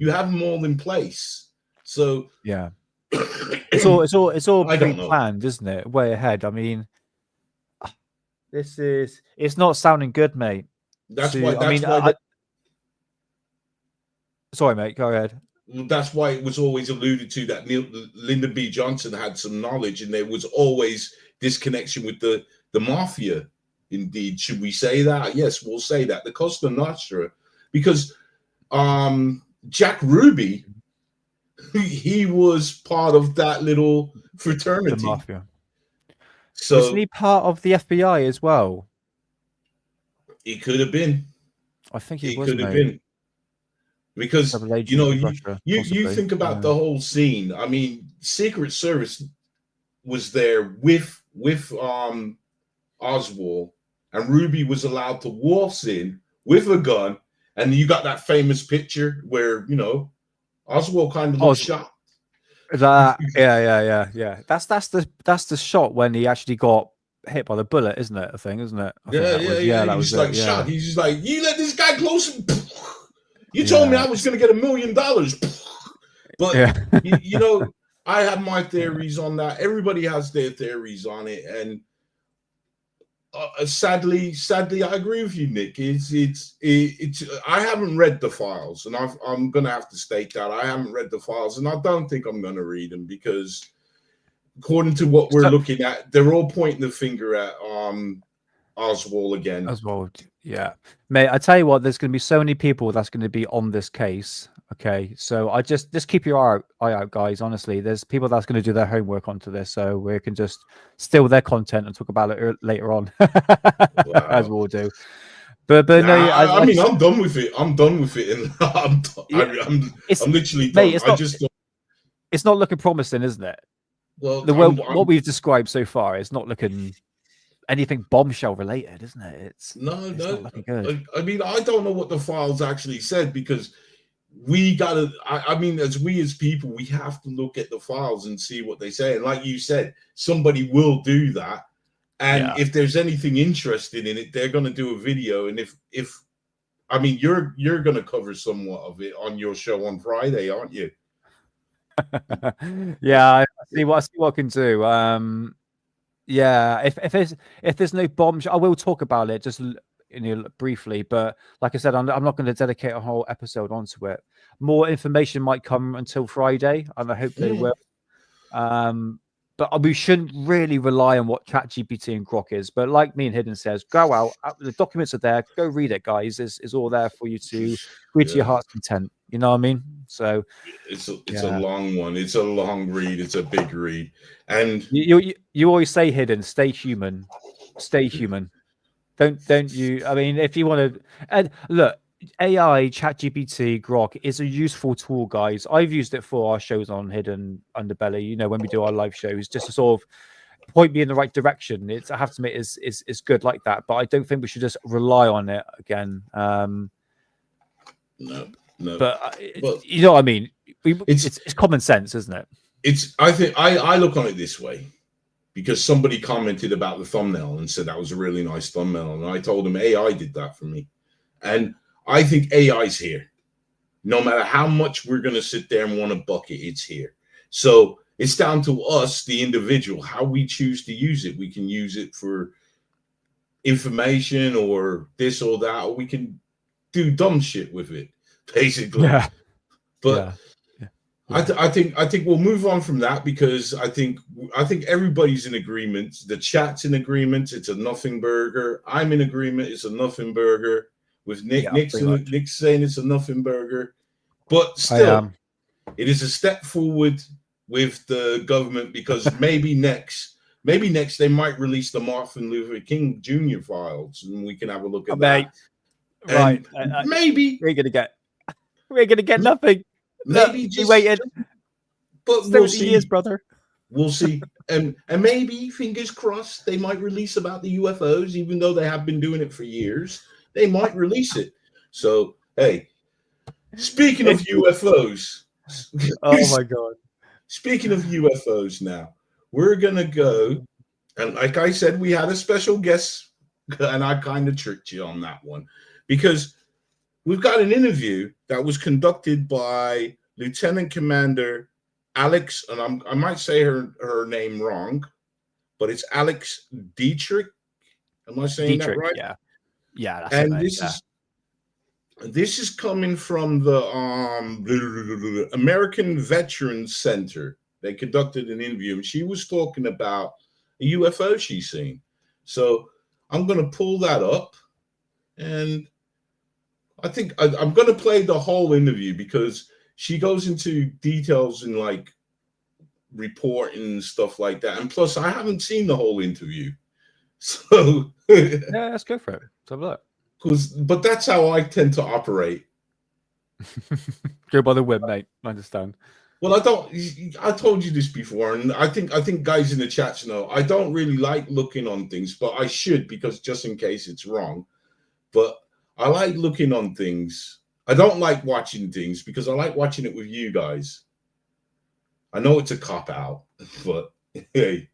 S2: have them all in place. So
S1: yeah, it's all pre-planned, isn't it? Way ahead. I mean, it's not sounding good, mate. Sorry, mate. Go ahead.
S2: That's why it was always alluded to that Lyndon B. Johnson had some knowledge, and there was always this connection with the mafia. Indeed, should we say that? Yes, we'll say that. The Costa Nostra, because Jack Ruby, he was part of that little fraternity.
S1: The mafia.
S2: So
S1: wasn't he part of the FBI as well?
S2: He could have been.
S1: I think he
S2: could have been. Because you think about the whole scene. I mean, Secret Service was there with Oswald, and Ruby was allowed to waltz in with a gun, and you got that famous picture where Oswald kind of looked shocked.
S1: Yeah. That's the shot when he actually got hit by the bullet, isn't it?
S2: He was like shocked. He's just like, you let this guy close. You told me
S1: Yeah.
S2: I was going to get $1 million. But,
S1: Yeah.
S2: you know, I have my theories on that. Everybody has their theories on it. And sadly, I agree with you, Nick. I haven't read the files, and I'm going to have to state that I haven't read the files, and I don't think I'm going to read them because, according to what we're looking at, they're all pointing the finger at Oswald again.
S1: Oswald, yeah, mate. I tell you what, there's going to be so many people that's going to be on this case. Okay, so I just keep your eye out, guys. Honestly, there's people that's going to do their homework onto this, so we can just steal their content and talk about it later on, as we'll do. But no,
S2: I mean, I'm done with it. I'm done with it, and I'm literally done.
S1: Mate, it's not looking promising, isn't it?
S2: Well,
S1: what we've described so far is not looking anything bombshell related, isn't it? It's not looking good.
S2: I mean, I don't know what the files actually said because we gotta. I mean, as people, we have to look at the files and see what they say. And like you said, somebody will do that. And if there's anything interesting in it, they're gonna do a video. And if I mean, you're gonna cover somewhat of it on your show on Friday, aren't you?
S1: Yeah, I see what I can do. Yeah, if there's no bombshell, I will talk about it just briefly. But like I said, I'm not going to dedicate a whole episode onto it. More information might come until Friday, and I hope they will. But we shouldn't really rely on what ChatGPT and Grok is. But like me and Hidden says, go out. The documents are there. Go read it, guys. It's all there for you to read to your heart's content. You know what I mean? So
S2: it's a long one. It's a long read. It's a big read. And
S1: you always say, Hidden, stay human. Stay human. Don't you? I mean, if you want to, and look, AI, ChatGPT, Grok is a useful tool, guys. I've used it for our shows on Hidden Underbelly. You know, when we do our live shows, just to sort of point me in the right direction. I have to admit, it's good like that. But I don't think we should just rely on it again.
S2: No.
S1: But you know what I mean? It's common sense, isn't it?
S2: I think I look on it this way. Because somebody commented about the thumbnail and said that was a really nice thumbnail. And I told them AI did that for me. And I think AI's here. No matter how much we're going to sit there and want to bucket, it's here. So it's down to us, the individual, how we choose to use it. We can use it for information or this or that, or we can do dumb shit with it, basically.
S1: Yeah.
S2: But I think we'll move on from that because I think everybody's in agreement. The chat's in agreement. It's a nothing burger. I'm in agreement. It's a nothing burger. With Nick, Nick's saying it's a nothing burger. But still, it is a step forward with the government because maybe next they might release the Martin Luther King Jr. files and we can have a look at that.
S1: Right.
S2: Maybe
S1: we're gonna get nothing.
S2: Maybe
S1: just waited.
S2: But
S1: 70 years, brother.
S2: We'll see. And maybe, fingers crossed, they might release about the UFOs, even though they have been doing it for years. They might release it. So, hey, speaking of UFOs.
S1: Oh, my God.
S2: Speaking of UFOs now, we're going to go. And like I said, we had a special guest, and I kind of tricked you on that one. Because we've got an interview that was conducted by Lieutenant Commander Alex, and I might say her name wrong, but it's Alex Dietrich. Am I saying that right?
S1: Yeah. That's
S2: and
S1: it,
S2: this is coming from the American Veterans Center. They conducted an interview, and she was talking about a UFO she's seen. So I'm going to pull that up, and I think I'm going to play the whole interview because she goes into details and like reporting and stuff like that. And plus, I haven't seen the whole interview. So
S1: yeah, let's go for it. Let's have a look.
S2: But that's how I tend to operate.
S1: Go by the whim, mate. I understand.
S2: Well, I told you this before, and I think guys in the chats know I don't really like looking on things, but I should because just in case it's wrong. But I like looking on things. I don't like watching things because I like watching it with you guys. I know it's a cop-out, but hey.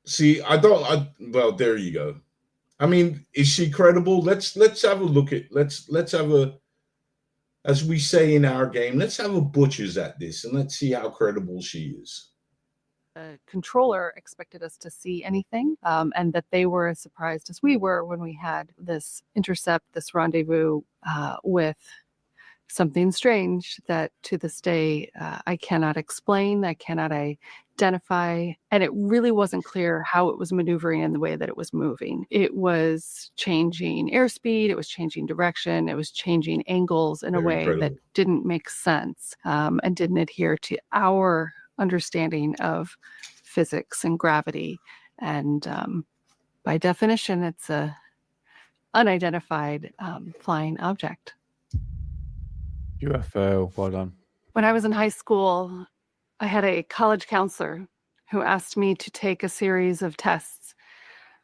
S2: See, well, there you go. I mean, is she credible? Let's have a look at let's have a, as we say in our game, let's have a butchers at this and let's see how credible she is.
S9: The controller expected us to see anything, and that they were as surprised as we were when we had this intercept, this rendezvous with something strange that to this day I cannot explain, I cannot identify, and it really wasn't clear how it was maneuvering in the way that it was moving. It was changing airspeed, it was changing direction, it was changing angles in a
S2: Very
S9: way that
S2: incredible.
S9: didn't make sense, and didn't adhere to our understanding of physics and gravity. And by definition, it's a unidentified flying object.
S1: UFO. Well done.
S9: When I was in high school, I had a college counselor who asked me to take a series of tests.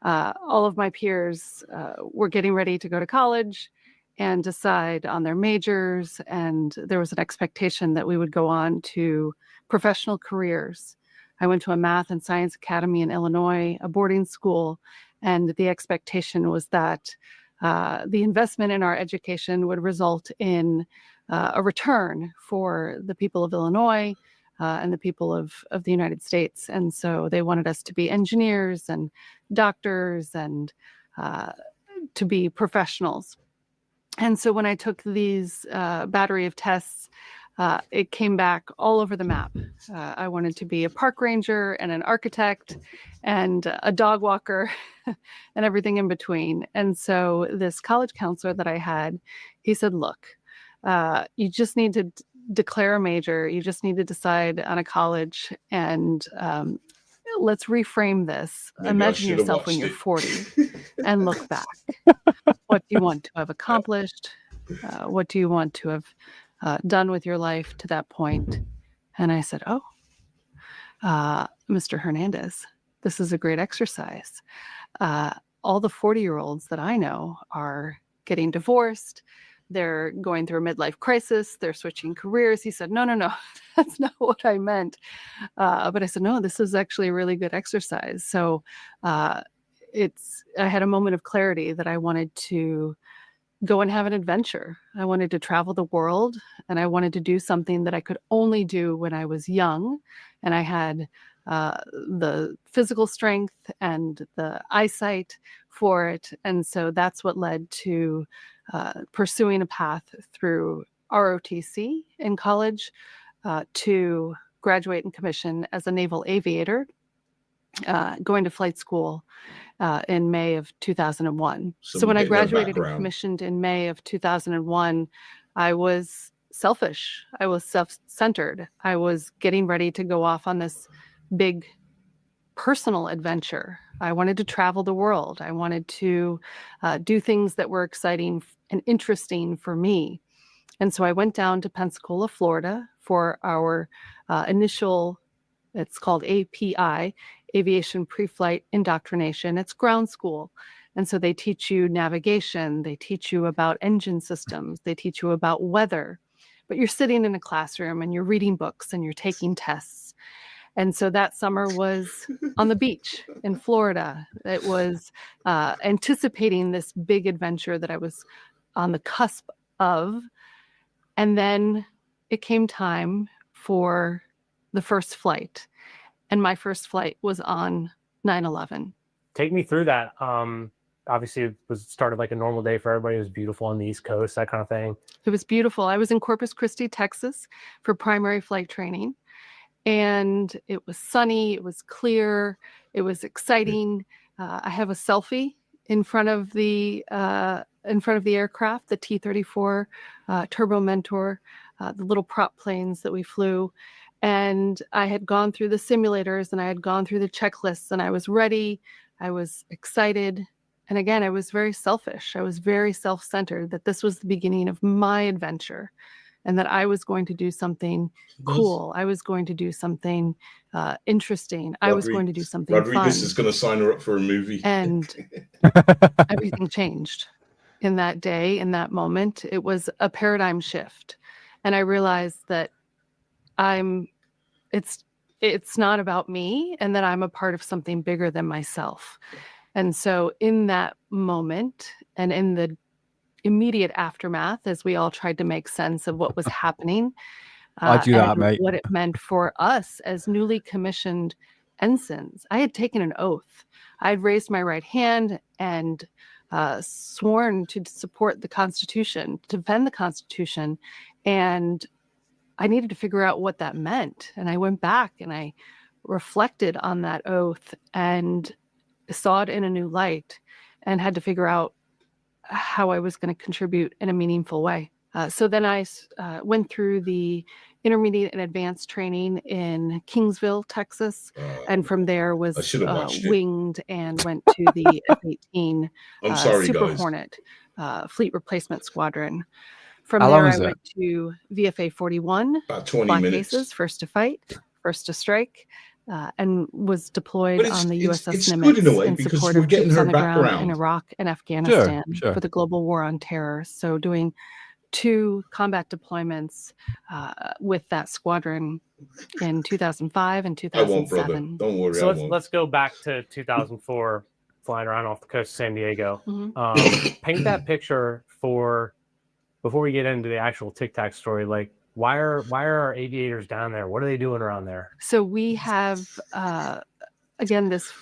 S9: All of my peers were getting ready to go to college and decide on their majors, and there was an expectation that we would go on to professional careers. I went to a math and science academy in Illinois, a boarding school, and the expectation was that the investment in our education would result in a return for the people of Illinois and the people of the United States. And so they wanted us to be engineers and doctors and to be professionals. And so when I took these battery of tests, it came back all over the map. I wanted to be a park ranger and an architect and a dog walker and everything in between. And so this college counselor that I had, he said, look, you just need to declare a major. You just need to decide on a college, and let's reframe this.
S2: Maybe I
S9: Imagine
S2: should have
S9: yourself when
S2: watched
S9: you're
S2: it.
S9: 40 and look back. What do you want to have accomplished? What do you want to have done with your life to that point? And I said, Mr. Hernandez, this is a great exercise. All the 40-year-olds that I know are getting divorced. They're going through a midlife crisis. They're switching careers. He said, no, that's not what I meant. But I said, no, this is actually a really good exercise. So I had a moment of clarity that I wanted to go and have an adventure. I wanted to travel the world, and I wanted to do something that I could only do when I was young. And I had the physical strength and the eyesight for it. And so that's what led to pursuing a path through ROTC in college to graduate and commission as a naval aviator, going to flight school in May of 2001. So when I graduated and commissioned in May of 2001, I was selfish. I was self-centered. I was getting ready to go off on this big personal adventure. I wanted to travel the world. I wanted to do things that were exciting and interesting for me. And so I went down to Pensacola, Florida for our initial, it's called API, Aviation Pre-Flight Indoctrination. It's ground school. And so they teach you navigation. They teach you about engine systems. They teach you about weather. But you're sitting in a classroom and you're reading books and you're taking tests. And so that summer was on the beach in Florida. It was anticipating this big adventure that I was on the cusp of. And then it came time for the first flight. And my first flight was on 9/11.
S10: Take me through that. Obviously, it was started like a normal day for everybody. It was beautiful on the East Coast, that kind of thing.
S9: It was beautiful. I was in Corpus Christi, Texas for primary flight training. And it was sunny, it was clear, it was exciting. I have a selfie in front of the aircraft, the T-34 Turbo Mentor, the little prop planes that we flew. And I had gone through the simulators and I had gone through the checklists and I was ready. I was excited. And again, I was very selfish. I was very self-centered that this was the beginning of my adventure and that I was going to do something cool. I was going to do something interesting. I was going to do something fun.
S2: Rodriguez is going to sign her up for a movie.
S9: And everything changed in that day, in that moment. It was a paradigm shift. And I realized that it's not about me and that I'm a part of something bigger than myself. And so in that moment and in the immediate aftermath, as we all tried to make sense of what was happening,
S1: I do that,
S9: and
S1: mate.
S9: what it meant for us as newly commissioned ensigns, I had taken an oath. I had raised my right hand and sworn to support the Constitution, to defend the Constitution, and I needed to figure out what that meant. And I went back and I reflected on that oath and saw it in a new light and had to figure out how I was going to contribute in a meaningful way. So then I went through the intermediate and advanced training in Kingsville, Texas, and from there was winged and went to the F-18 Super
S2: guys.
S9: Hornet Fleet Replacement Squadron. From
S1: How
S9: there,
S1: long
S9: I
S1: is
S9: went to VFA 41,
S2: About 20
S9: Black
S2: minutes.
S9: Aces, first to fight, first to strike, and was deployed
S2: But
S9: on the USS
S2: it's
S9: Nimitz
S2: good in a way
S9: in
S2: because
S9: support
S2: we're
S9: of
S2: getting
S9: troops
S2: her
S9: on the ground in
S2: background.
S9: Iraq and Afghanistan
S1: Sure.
S9: for the global war on terror. So doing 2 combat deployments with that squadron in 2005 and
S2: I won't, brother.
S9: 2007.
S2: Don't worry.
S10: So
S2: I won't.
S10: let's go back to 2004, flying around off the coast of San Diego. Paint that picture for before we get into the actual Tic Tac story. Like, why are our aviators down there? What are they doing around there?
S9: So we have again this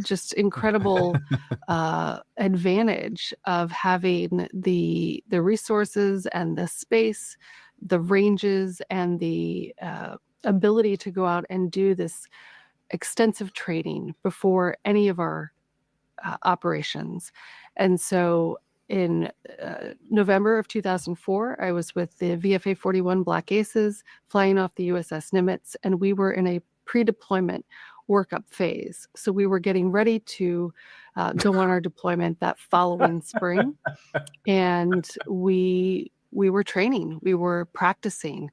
S9: just incredible advantage of having the resources and the space, the ranges, and the ability to go out and do this extensive training before any of our operations. And so in November of 2004, I was with the VFA 41 Black Aces flying off the USS Nimitz, and we were in a pre-deployment workup phase. So we were getting ready to go on our deployment that following spring, and we were training, we were practicing,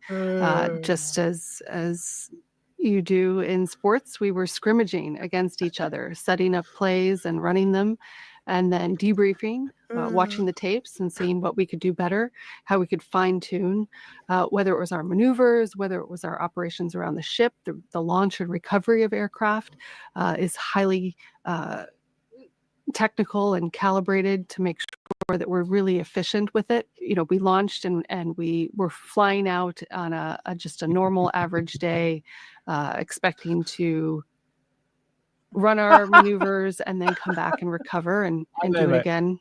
S9: just as you do in sports. We were scrimmaging against each other, setting up plays and running them, and then debriefing, watching the tapes and seeing what we could do better, how we could fine tune, whether it was our maneuvers, whether it was our operations around the ship. The launch and recovery of aircraft is highly technical and calibrated to make sure that we're really efficient with it. You know, we launched and we were flying out on just a normal average day, expecting to run our maneuvers and then come back and recover and do it again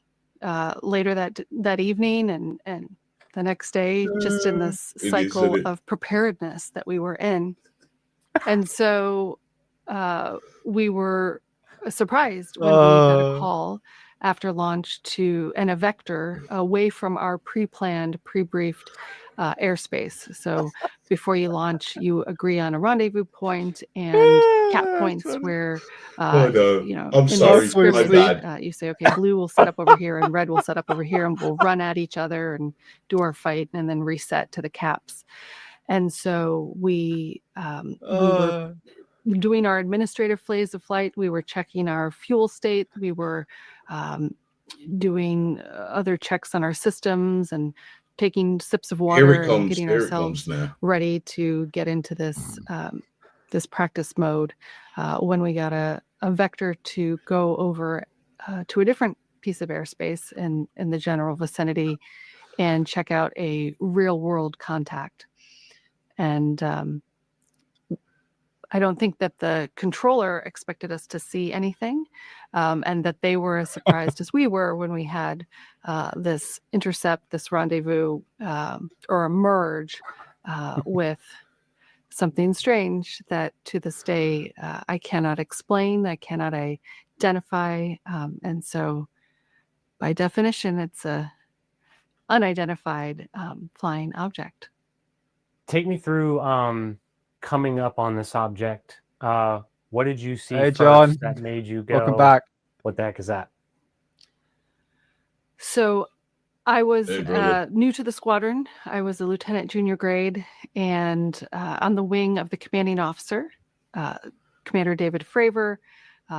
S9: later that evening and the next day, just in this cycle of preparedness that we were in. And so we were surprised when we got a call after launch and a vector away from our pre-planned, pre-briefed airspace. So before you launch, you agree on a rendezvous point and cap points where, you know,
S2: I'm sorry,
S9: scrimmage,
S2: my bad.
S9: you say, okay, blue will set up over here and red will set up over here, and we'll run at each other and do our fight and then reset to the caps. And so we were doing our administrative phase of flight. We were checking our fuel state. We were doing other checks on our systems and taking sips of water and getting ourselves ready to get into this this practice mode when we got a vector to go over to a different piece of airspace in the general vicinity and check out a real world contact. And I don't think that the controller expected us to see anything, and that they were as surprised as we were when we had this intercept, this rendezvous, or a merge with something strange that to this day I cannot explain, I cannot identify, and so by definition, it's a unidentified flying object.
S10: Take me through coming up on this object. What did you see first
S1: John.
S10: that made you go,
S1: Welcome back.
S10: what the heck is that?
S9: So I was new to the squadron. I was a lieutenant junior grade and on the wing of the commanding officer, Commander David Fravor.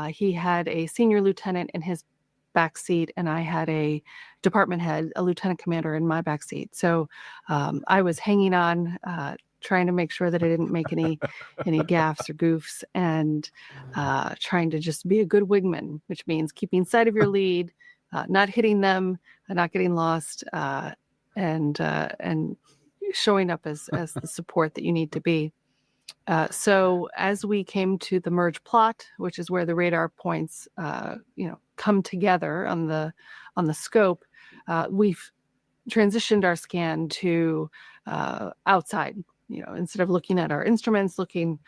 S9: He had a senior lieutenant in his backseat, and I had a department head, a lieutenant commander in my backseat. So I was hanging on, trying to make sure that I didn't make any gaffes or goofs, and trying to just be a good wingman, which means keeping sight of your lead, not hitting them, not getting lost, and showing up as the support that you need to be. So as we came to the merge plot, which is where the radar points, come together on the scope, we've transitioned our scan to outside. Instead of looking at our instruments, looking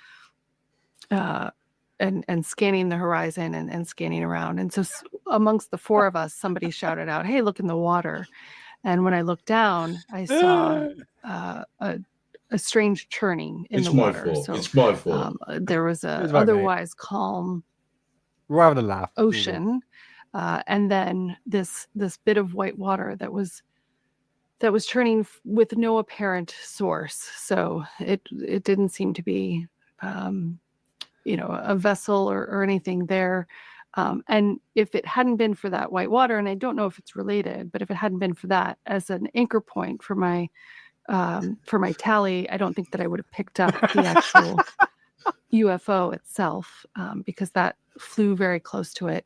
S9: and scanning the horizon and scanning around. And so amongst the four of us, somebody shouted out, "Hey, look in the water!" And when I looked down, I saw a strange churning in the water. So
S2: it's my fault.
S9: There was a
S1: It's right, mate.
S9: otherwise calm
S1: We're having a laugh.
S9: ocean, and then this bit of white water that was churning with no apparent source. So it didn't seem to be a vessel or anything there. And if it hadn't been for that white water, and I don't know if it's related, but if it hadn't been for that as an anchor point for my tally, I don't think that I would have picked up the actual UFO itself, because that flew very close to it.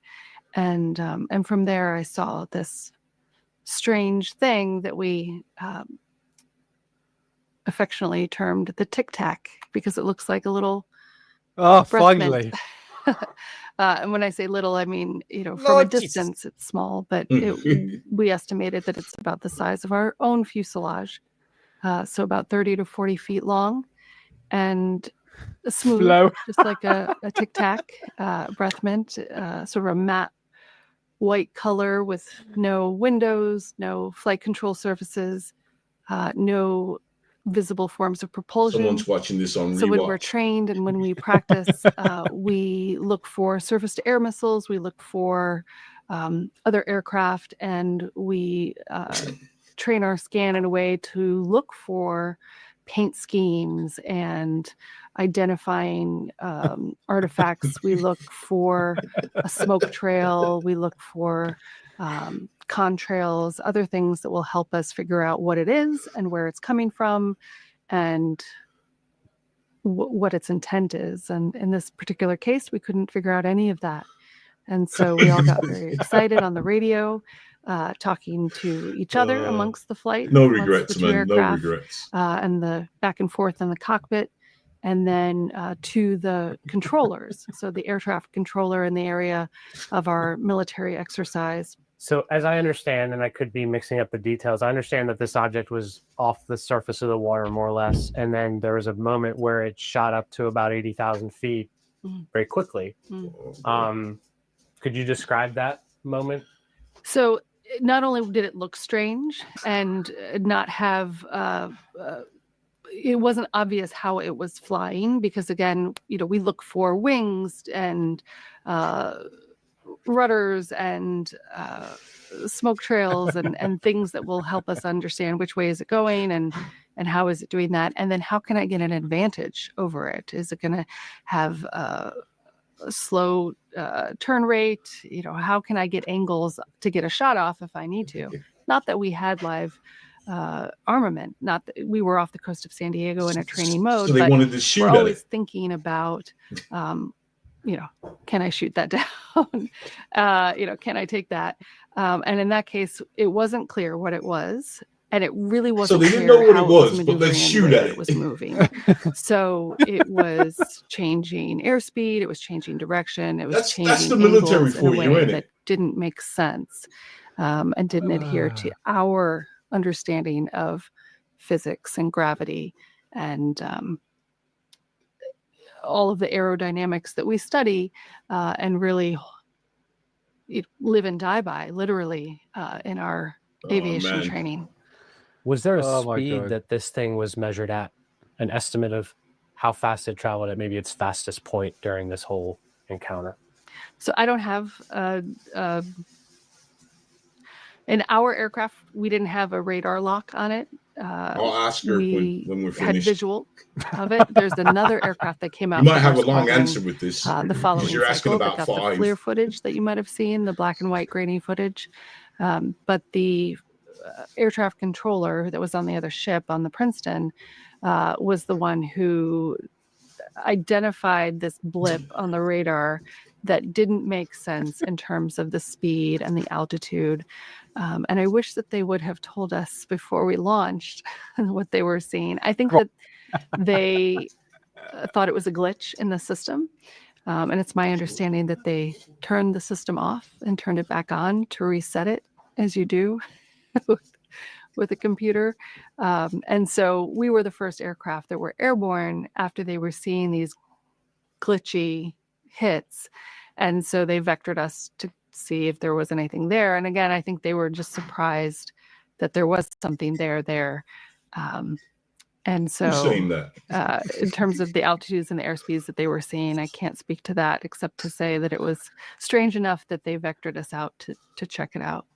S9: And from there, I saw this strange thing that we affectionately termed the Tic Tac, because it looks like a little
S1: Oh,
S9: breath mint.
S1: finally.
S9: And when I say little, I mean, from a distance, it's small, but we estimated that it's about the size of our own fuselage. So about 30 to 40 feet long, and smooth,
S1: Flow.
S9: just like a Tic Tac breath mint, sort of a matte white color with no windows, no flight control surfaces, no visible forms of propulsion.
S2: Someone's watching this on
S9: So when
S2: rewatch.
S9: we're trained and when we practice, we look for surface-to-air missiles, we look for other aircraft, and we train our scan in a way to look for paint schemes and identifying artifacts. We look for a smoke trail. We look for contrails, other things that will help us figure out what it is and where it's coming from, and what its intent is. And in this particular case, we couldn't figure out any of that. And so we all got very excited on the radio, talking to each other amongst the flight.
S2: No
S9: amongst
S2: regrets,
S9: the two
S2: man. No
S9: aircraft,
S2: regrets.
S9: and the back and forth in the cockpit. And then to the controllers. So the air traffic controller in the area of our military exercise.
S10: So as I understand, and I could be mixing up the details, I understand that this object was off the surface of the water, more or less. And then there was a moment where it shot up to about 80,000 feet very quickly. Could you describe that moment?
S9: So not only did it look strange and not have... it wasn't obvious how it was flying, because again, we look for wings and rudders and smoke trails and things that will help us understand which way is it going and how is it doing that, and then how can I get an advantage over it? Is it going to have a slow turn rate? How can I get angles to get a shot off if I need to? Not that we had live armament, not that we were off the coast of San Diego in a training mode,
S2: So they
S9: but
S2: wanted to shoot
S9: we're
S2: at
S9: always
S2: it.
S9: thinking about can I shoot that down? Can I take that? And in that case, it wasn't clear what it was, and it really wasn't
S2: they
S9: clear
S2: didn't know what
S9: how
S2: it was, but
S9: maneuvering
S2: let's
S9: and
S2: shoot
S9: where
S2: at
S9: it
S2: it.
S9: was moving. So it was changing airspeed, it was changing direction, it was
S2: That's
S9: changing
S2: the military
S9: angles in a
S2: for you,
S9: way
S2: ain't
S9: that
S2: it?
S9: didn't make sense, and didn't adhere to our understanding of physics and gravity and all of the aerodynamics that we study and really live and die by, literally, in our aviation
S2: man.
S9: training.
S10: Was there a
S1: Oh my
S10: speed
S1: God.
S10: that this thing was measured at? An estimate of how fast it traveled at maybe its fastest point during this whole encounter?
S9: So I don't have in our aircraft, we didn't have a radar lock on it.
S2: I'll ask her
S9: We
S2: when we're
S9: had
S2: finished.
S9: visual of it. There's another aircraft that came out.
S2: You might
S9: from our
S2: have a long
S9: squadron,
S2: answer with this.
S9: the
S2: because
S9: following
S2: you're asking
S9: cycle that
S2: about
S9: got the
S2: 5.
S9: FLIR footage that you might have seen, the black and white grainy footage. But the air traffic controller that was on the other ship on the Princeton was the one who identified this blip on the radar that didn't make sense in terms of the speed and the altitude. And I wish that they would have told us before we launched what they were seeing. I think that they thought it was a glitch in the system. And it's my understanding that they turned the system off and turned it back on to reset it, as you do with a computer. And so we were the first aircraft that were airborne after they were seeing these glitchy hits. And so they vectored us to see if there was anything there. And again, I think they were just surprised that there was something there. And so
S2: Who's saying that?
S9: in terms of the altitudes and the airspeeds that they were seeing, I can't speak to that except to say that it was strange enough that they vectored us out to check it out.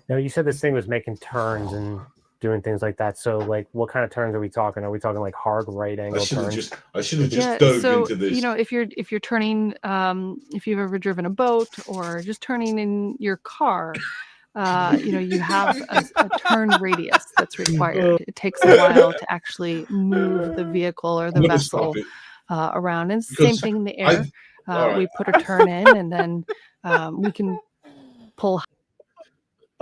S10: Now, you said this thing was making turns and doing things like that. So, like, what kind of turns are we talking? Are we talking like hard right angle turns?
S2: I should have just dove into this.
S9: You know, if you're turning, if you've ever driven a boat or just turning in your car, you know, you have a turn radius that's required. It takes a while to actually move the vehicle or the vessel around. And it's the same thing in the air. We put a turn in, and then we can pull.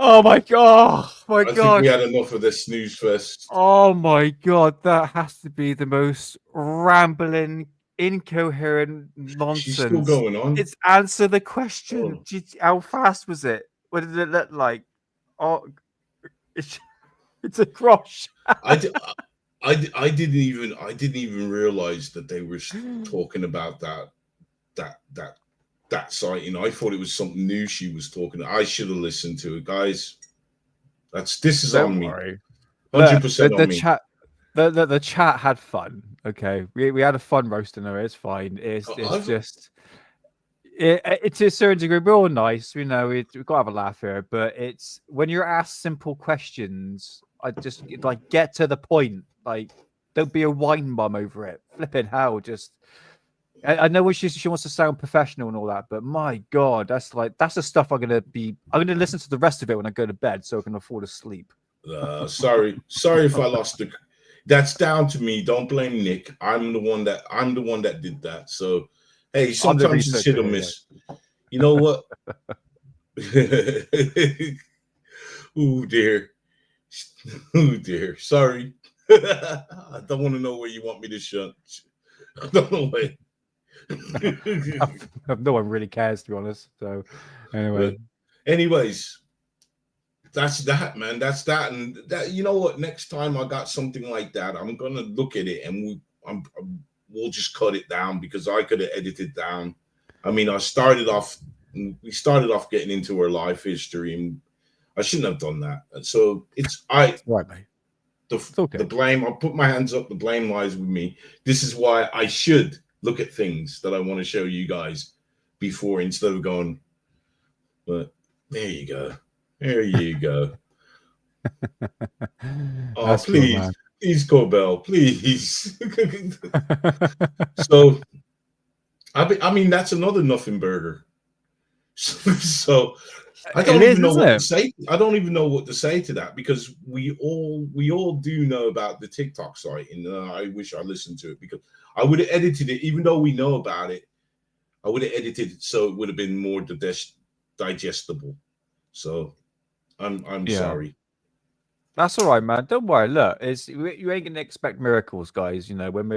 S1: Oh my god! I
S2: think we had enough of this snooze fest.
S1: Oh my god, that has to be the most rambling, incoherent nonsense.
S2: She's still going on.
S1: It's answer the question. How fast was it? What did it look like? Oh, it's a cross.
S2: I didn't even realize that they were talking about that sighting. I thought it was something new she was talking. I should have listened to it, guys. This is on me. 100% on me.
S1: The chat had fun. Okay, we had a fun roasting her. It's fine. It's just. It to a certain degree, we're all nice, you know. We've got to have a laugh here, but it's when you're asked simple questions, I just like get to the point. Like, don't be a wine bum over it. Flipping hell, just. I know she wants to sound professional and all that, but my god, that's the stuff I'm gonna listen to the rest of it when I go to bed, so I can afford to sleep.
S2: Sorry if I lost the. That's down to me. Don't blame Nick. I'm the one that did that. So. Hey, sometimes it's hit or miss. Yeah. You know what? Oh dear. Sorry. I don't want to know where you want me to shut. I don't know where.
S1: No one really cares, to be honest. So, anyway.
S2: Anyways, that's that, man. That's that, and that. You know what? Next time I got something like that, I'm gonna look at it, and we'll just cut it down because I could have edited down. I mean, we started off getting into her life history, and I shouldn't have done that. And so right, mate. The blame. I'll put my hands up. The blame lies with me. This is why I should look at things that I want to show you guys before, instead of going. But there you go. There you go. Oh, that's please. Cool, please, Corbell, please. So, I mean, that's another nothing burger. So, I don't even know what to say. I don't even know what to say to that, because we all do know about the TikTok site, and I wish I listened to it, because I would have edited it, even though we know about it. I would have edited it so it would have been more digestible. So, I'm sorry.
S1: That's all right, man. Don't worry. Look, you ain't gonna expect miracles, guys. You know, when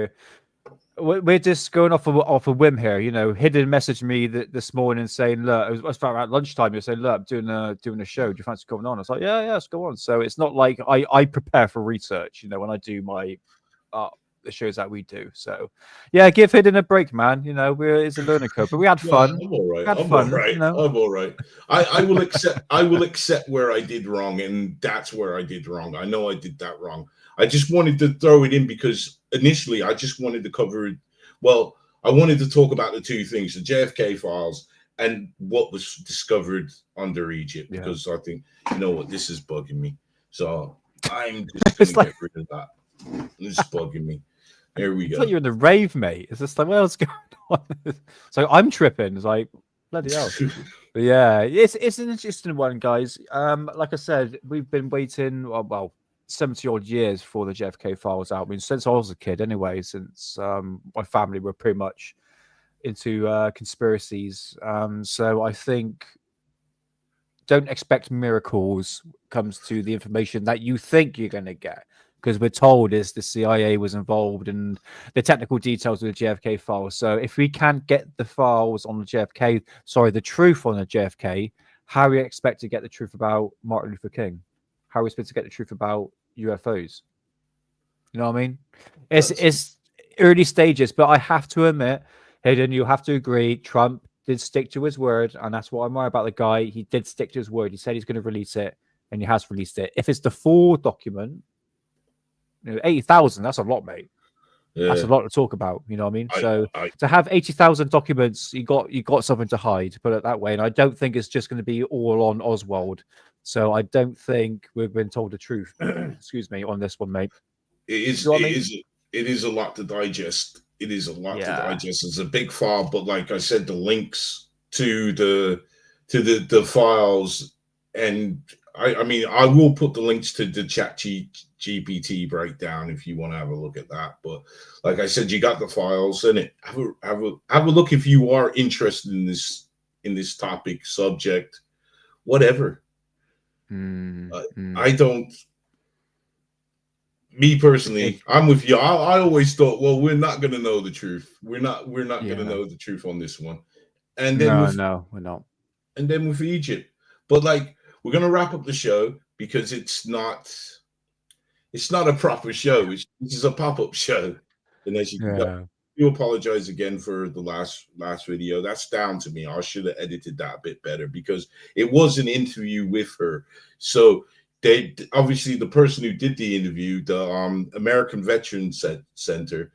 S1: we're just going off a whim here. You know, Hidden messaged me this morning saying, "Look, it was about lunchtime. You're saying, look, I'm doing a show. Do you fancy coming on?" I was like, "Yeah, let's go on." So it's not like I prepare for research. You know, when I do my the shows that we do. So yeah, give Hidden a break, man. You know, it's a learning curve, but we had fun.
S2: I'm all right. I'm all right. I will accept where I did wrong, and that's where I did wrong. I know I did that wrong. I just wanted to throw it in because initially I just wanted to cover it. Well, I wanted to talk about the two things, the JFK files and what was discovered under Egypt, because I think, you know what, this is bugging me. So I'm just going to get rid of that. It's bugging me. There we go.
S1: It's like you're in the rave, mate. It's just like, well, what's going on? So I'm tripping. It's like, Bloody hell. But yeah, it's an interesting one, guys. Like I said, we've been waiting, well, 70 odd years for the J.F.K. files out. I mean, since I was a kid, anyway. Since my family were pretty much into conspiracies. So I think don't expect miracles comes to the information that you think you're going to get, because we're told is the CIA was involved in the technical details of the JFK files. So if we can't get the files on the JFK, sorry, the truth on the JFK, how are we expect to get the truth about Martin Luther King? How are we supposed to get the truth about UFOs? You know what I mean? It's early stages, but I have to admit, Hayden, you have to agree, Trump did stick to his word, and that's what I'm worried about the guy. He did stick to his word. He said he's going to release it, and he has released it. If it's the full document, 80,000, that's a lot, mate. Yeah. That's a lot to talk about. You know what I mean? So to have 80,000 documents, you got something to hide, put it that way. And I don't think it's just going to be all on Oswald. So I don't think we've been told the truth. Excuse me, on this one, mate.
S2: It is. You know it is a lot to digest. It is a lot to digest. It's a big file, but like I said, the links to the files, and I mean, I will put the links to the GPT breakdown if you want to have a look at that. But like I said, you got the files, and have a look if you are interested in this topic, subject, whatever. I don't. Me personally, I'm with you. I always thought, well, we're not going to know the truth. We're not going to know the truth on this one. And then
S1: no, we're not.
S2: And then with Egypt, but like we're going to wrap up the show because it's not a proper show. This is a pop-up show. And as you can do apologize again for the last video. That's down to me. I should have edited that a bit better because it was an interview with her. So they obviously, the person who did the interview, the American Veterans Center,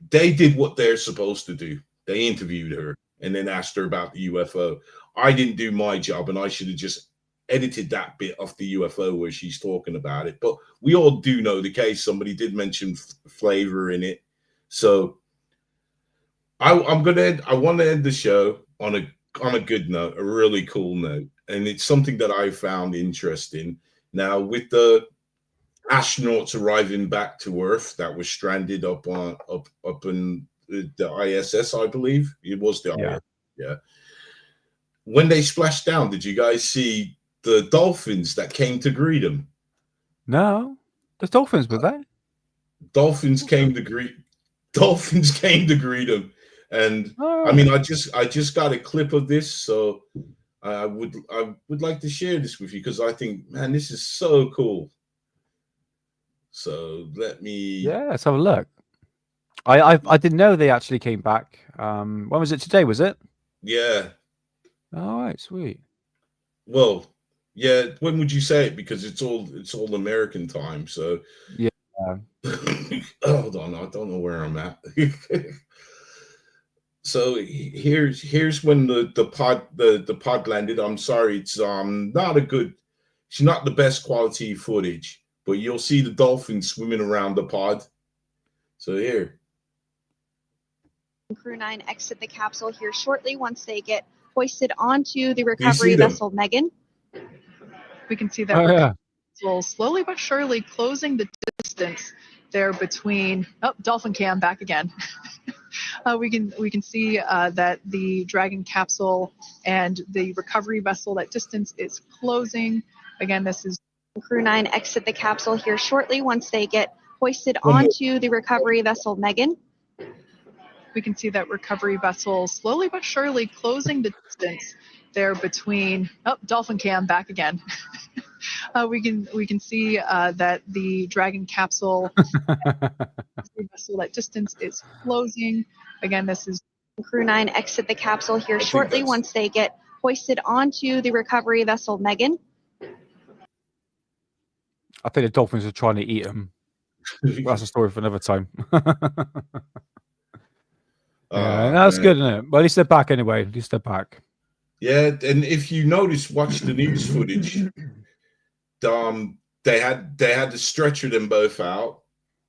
S2: they did what they're supposed to do. They interviewed her and then asked her about the UFO. I didn't do my job, and I should have just edited that bit of the UFO where she's talking about it. But we all do know the case. Somebody did mention flavor in it. So I want to end the show on a good note, a really cool note. And it's something that I found interesting. Now, with the astronauts arriving back to Earth that was stranded up in the ISS, I believe it was the ISS. Yeah. When they splashed down, did you guys see the dolphins that came to greet them?
S1: No, the dolphins were there.
S2: Dolphins came to greet them, and I mean, I just got a clip of this, so I would like to share this with you because I think, man, this is so cool. So let's have a look. I didn't know they actually came back. When was it? Today, was it? Yeah. All
S1: right, sweet.
S2: Well, yeah. When would you say it? Because it's all American time. So
S1: yeah.
S2: Hold on, I don't know where I'm at. So here's when the pod landed. I'm sorry, it's not the best quality footage, but you'll see the dolphins swimming around the pod. So here.
S11: Crew 9 exit the capsule here shortly once they get hoisted onto the recovery vessel Megan.
S12: We can see that vessel slowly but surely closing the distance there between dolphin cam back again. We can see that the Dragon capsule and the recovery vessel, that distance is closing. Again, this is
S11: Crew 9 exit the capsule here shortly once they get hoisted onto the recovery vessel Megan.
S12: We can see that recovery vessel slowly but surely closing the distance there between dolphin cam back again. We can see that the Dragon capsule vessel, that distance is closing. Again, this is
S11: Crew 9 exit the capsule here shortly once they get hoisted onto the recovery vessel Megan.
S1: I think the dolphins are trying to eat them. That's a story for another time. That's good, isn't it? Well, at least they're back anyway. At least they're back.
S2: Yeah, and if you notice, watch the news footage. They had to stretcher them both out.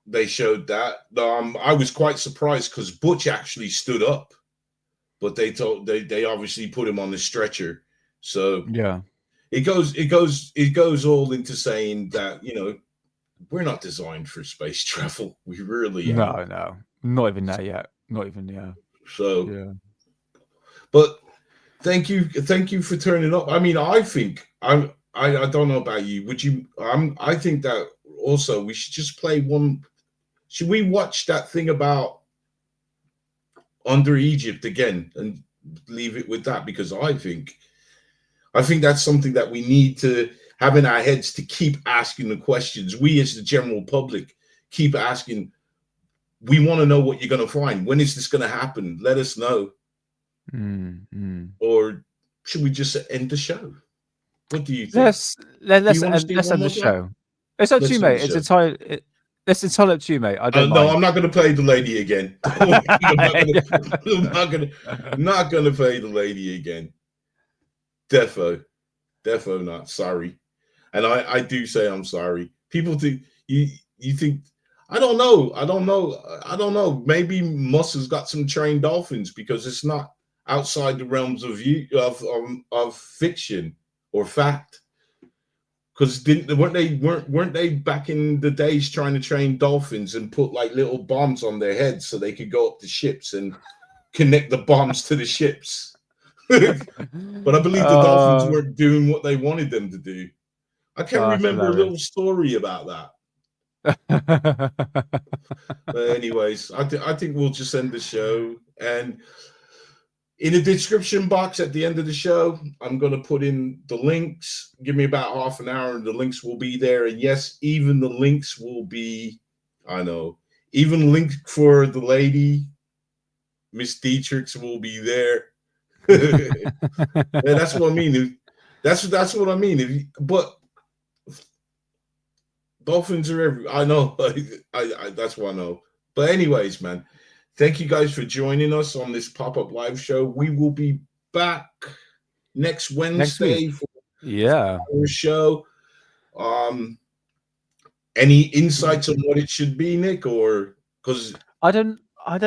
S2: They showed that. I was quite surprised because Butch actually stood up. but they obviously put him on the stretcher. So
S1: yeah,
S2: it goes all into saying that, you know, we're not designed for space travel. We really aren't.
S1: no, not even there yet. Not even
S2: So
S1: yeah.
S2: But thank you for turning up. I mean, I think I don't know about you. Would you? I think that also we should just play one. Should we watch that thing about Under Egypt again and leave it with that? Because I think that's something that we need to have in our heads, to keep asking the questions. We as the general public keep asking. We want to know what you're going to find. When is this going to happen? Let us know. Or should we just end the show? What do you think?
S1: Let's end the show. It's up to you, mate. It's entirely up to you, mate. I don't mind.
S2: No, I'm not going to play the lady again. I'm not going to play the lady again. Defo not. Sorry. And I do say I'm sorry. People think you think, I don't know. Maybe Musk has got some trained dolphins, because it's not outside the realms of fiction or fact. Because weren't they back in the days trying to train dolphins and put like little bombs on their heads so they could go up to ships and connect the bombs to the ships? But I believe the dolphins weren't doing what they wanted them to do. I can remember a little story about that. But anyways, I think we'll just end the show. And in the description box at the end of the show, I'm going to put in the links. Give me about half an hour and the links will be there. And yes, even the links will be, I know, even link for the lady, Miss Dietrich, will be there. Yeah, that's what I mean. That's what I mean. But dolphins are everywhere. I know. I that's what I know. But anyways, man, thank you guys for joining us on this pop-up live show. We will be back next Wednesday for our show. Any insights on what it should be, Nick? Or because
S1: I don't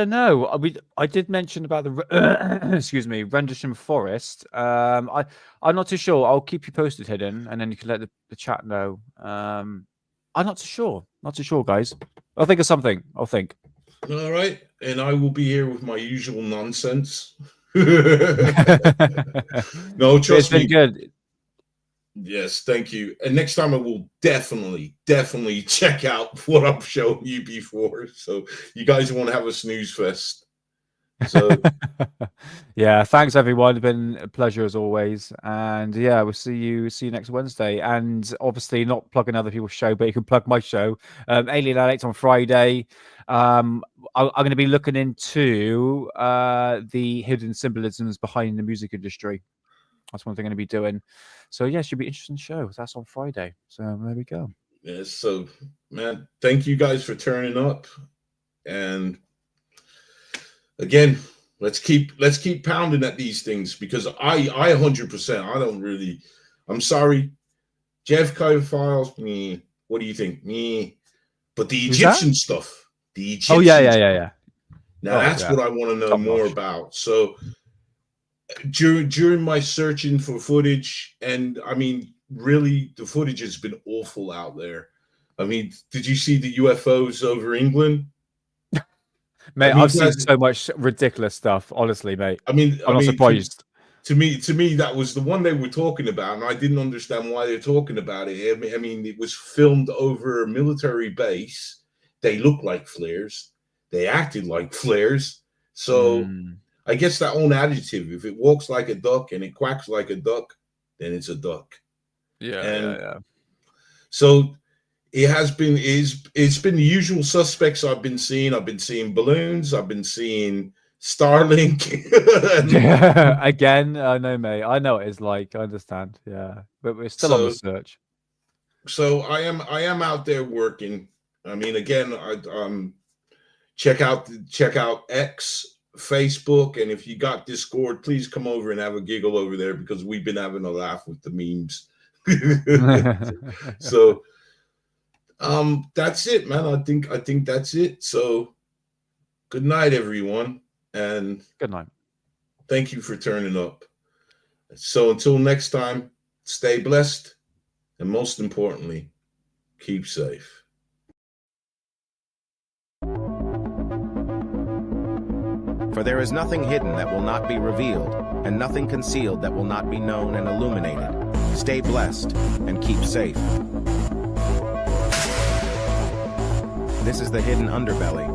S1: know. I did mention about the excuse me, Rendlesham Forest. I'm not too sure. I'll keep you posted, Hidden, and then you can let the chat know. I'm not too sure. Not too sure, guys. I'll think of something. I'll think.
S2: All right, and I will be here with my usual nonsense. No, trust me.
S1: It's been good.
S2: Yes, thank you. And next time I will definitely check out what I'm showing you before. So you guys won't have a snooze fest. So
S1: yeah, thanks everyone. It's been a pleasure as always. And yeah, we'll see you next Wednesday. And obviously not plugging other people's show, but you can plug my show. Alien Alex on Friday. I'm going to be looking into the hidden symbolisms behind the music industry. That's one thing I'm going to be doing. So yeah, it should be an interesting show. That's on Friday. So there we go.
S2: Yes, so man, thank you guys for turning up. And again, let's keep pounding at these things, because I 100%, I'm sorry. J.F.K. files, me. What do you think? Me. But the Egyptian stuff. The Egyptian
S1: yeah.
S2: Now that's what I want to know more about. So during my searching for footage, and I mean, really, the footage has been awful out there. I mean, did you see the UFOs over England?
S1: Mate, I've seen so much ridiculous stuff, honestly, mate.
S2: I'm
S1: not surprised.
S2: To me, that was the one they were talking about, and I didn't understand why they're talking about it. I mean, it was filmed over a military base. They looked like flares. They acted like flares. So I guess that own adjective, if it walks like a duck and it quacks like a duck, then it's a duck. Yeah. So it has been, it's been the usual suspects I've been seeing. I've been seeing balloons. I've been seeing Starlink.
S1: Yeah, again, I know, mate. I know what it's like. I understand. Yeah, but we're still on the search.
S2: So I am out there working. I mean, again, check out X, Facebook, and if you got Discord, please come over and have a giggle over there, because we've been having a laugh with the memes. So that's it, man. I think that's it. So good night, everyone, and
S1: good night.
S2: Thank you for turning up. So until next time, stay blessed, and most importantly, keep safe.
S13: For there is nothing hidden that will not be revealed, and nothing concealed that will not be known and illuminated. Stay blessed and keep safe. This is the hidden underbelly.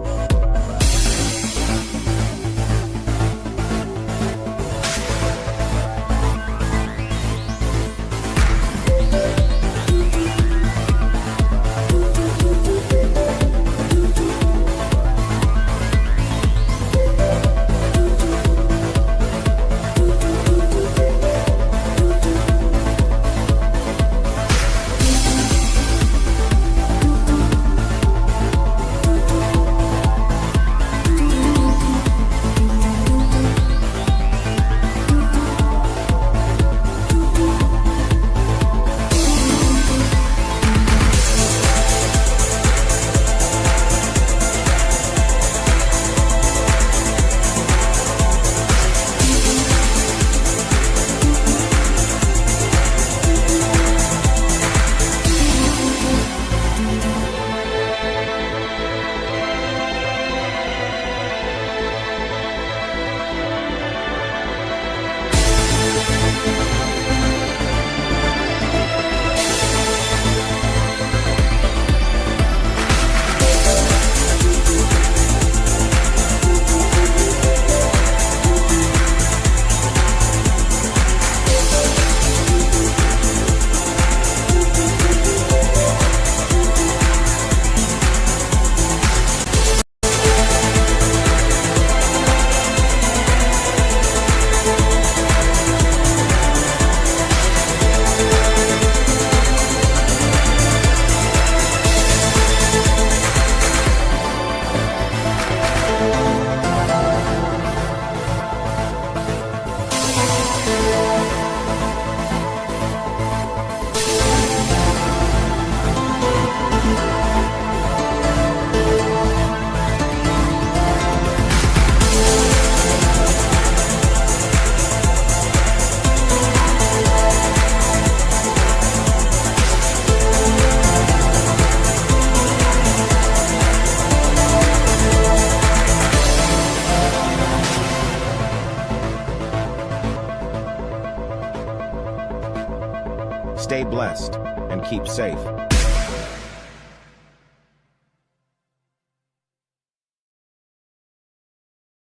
S13: Stay blessed and keep safe.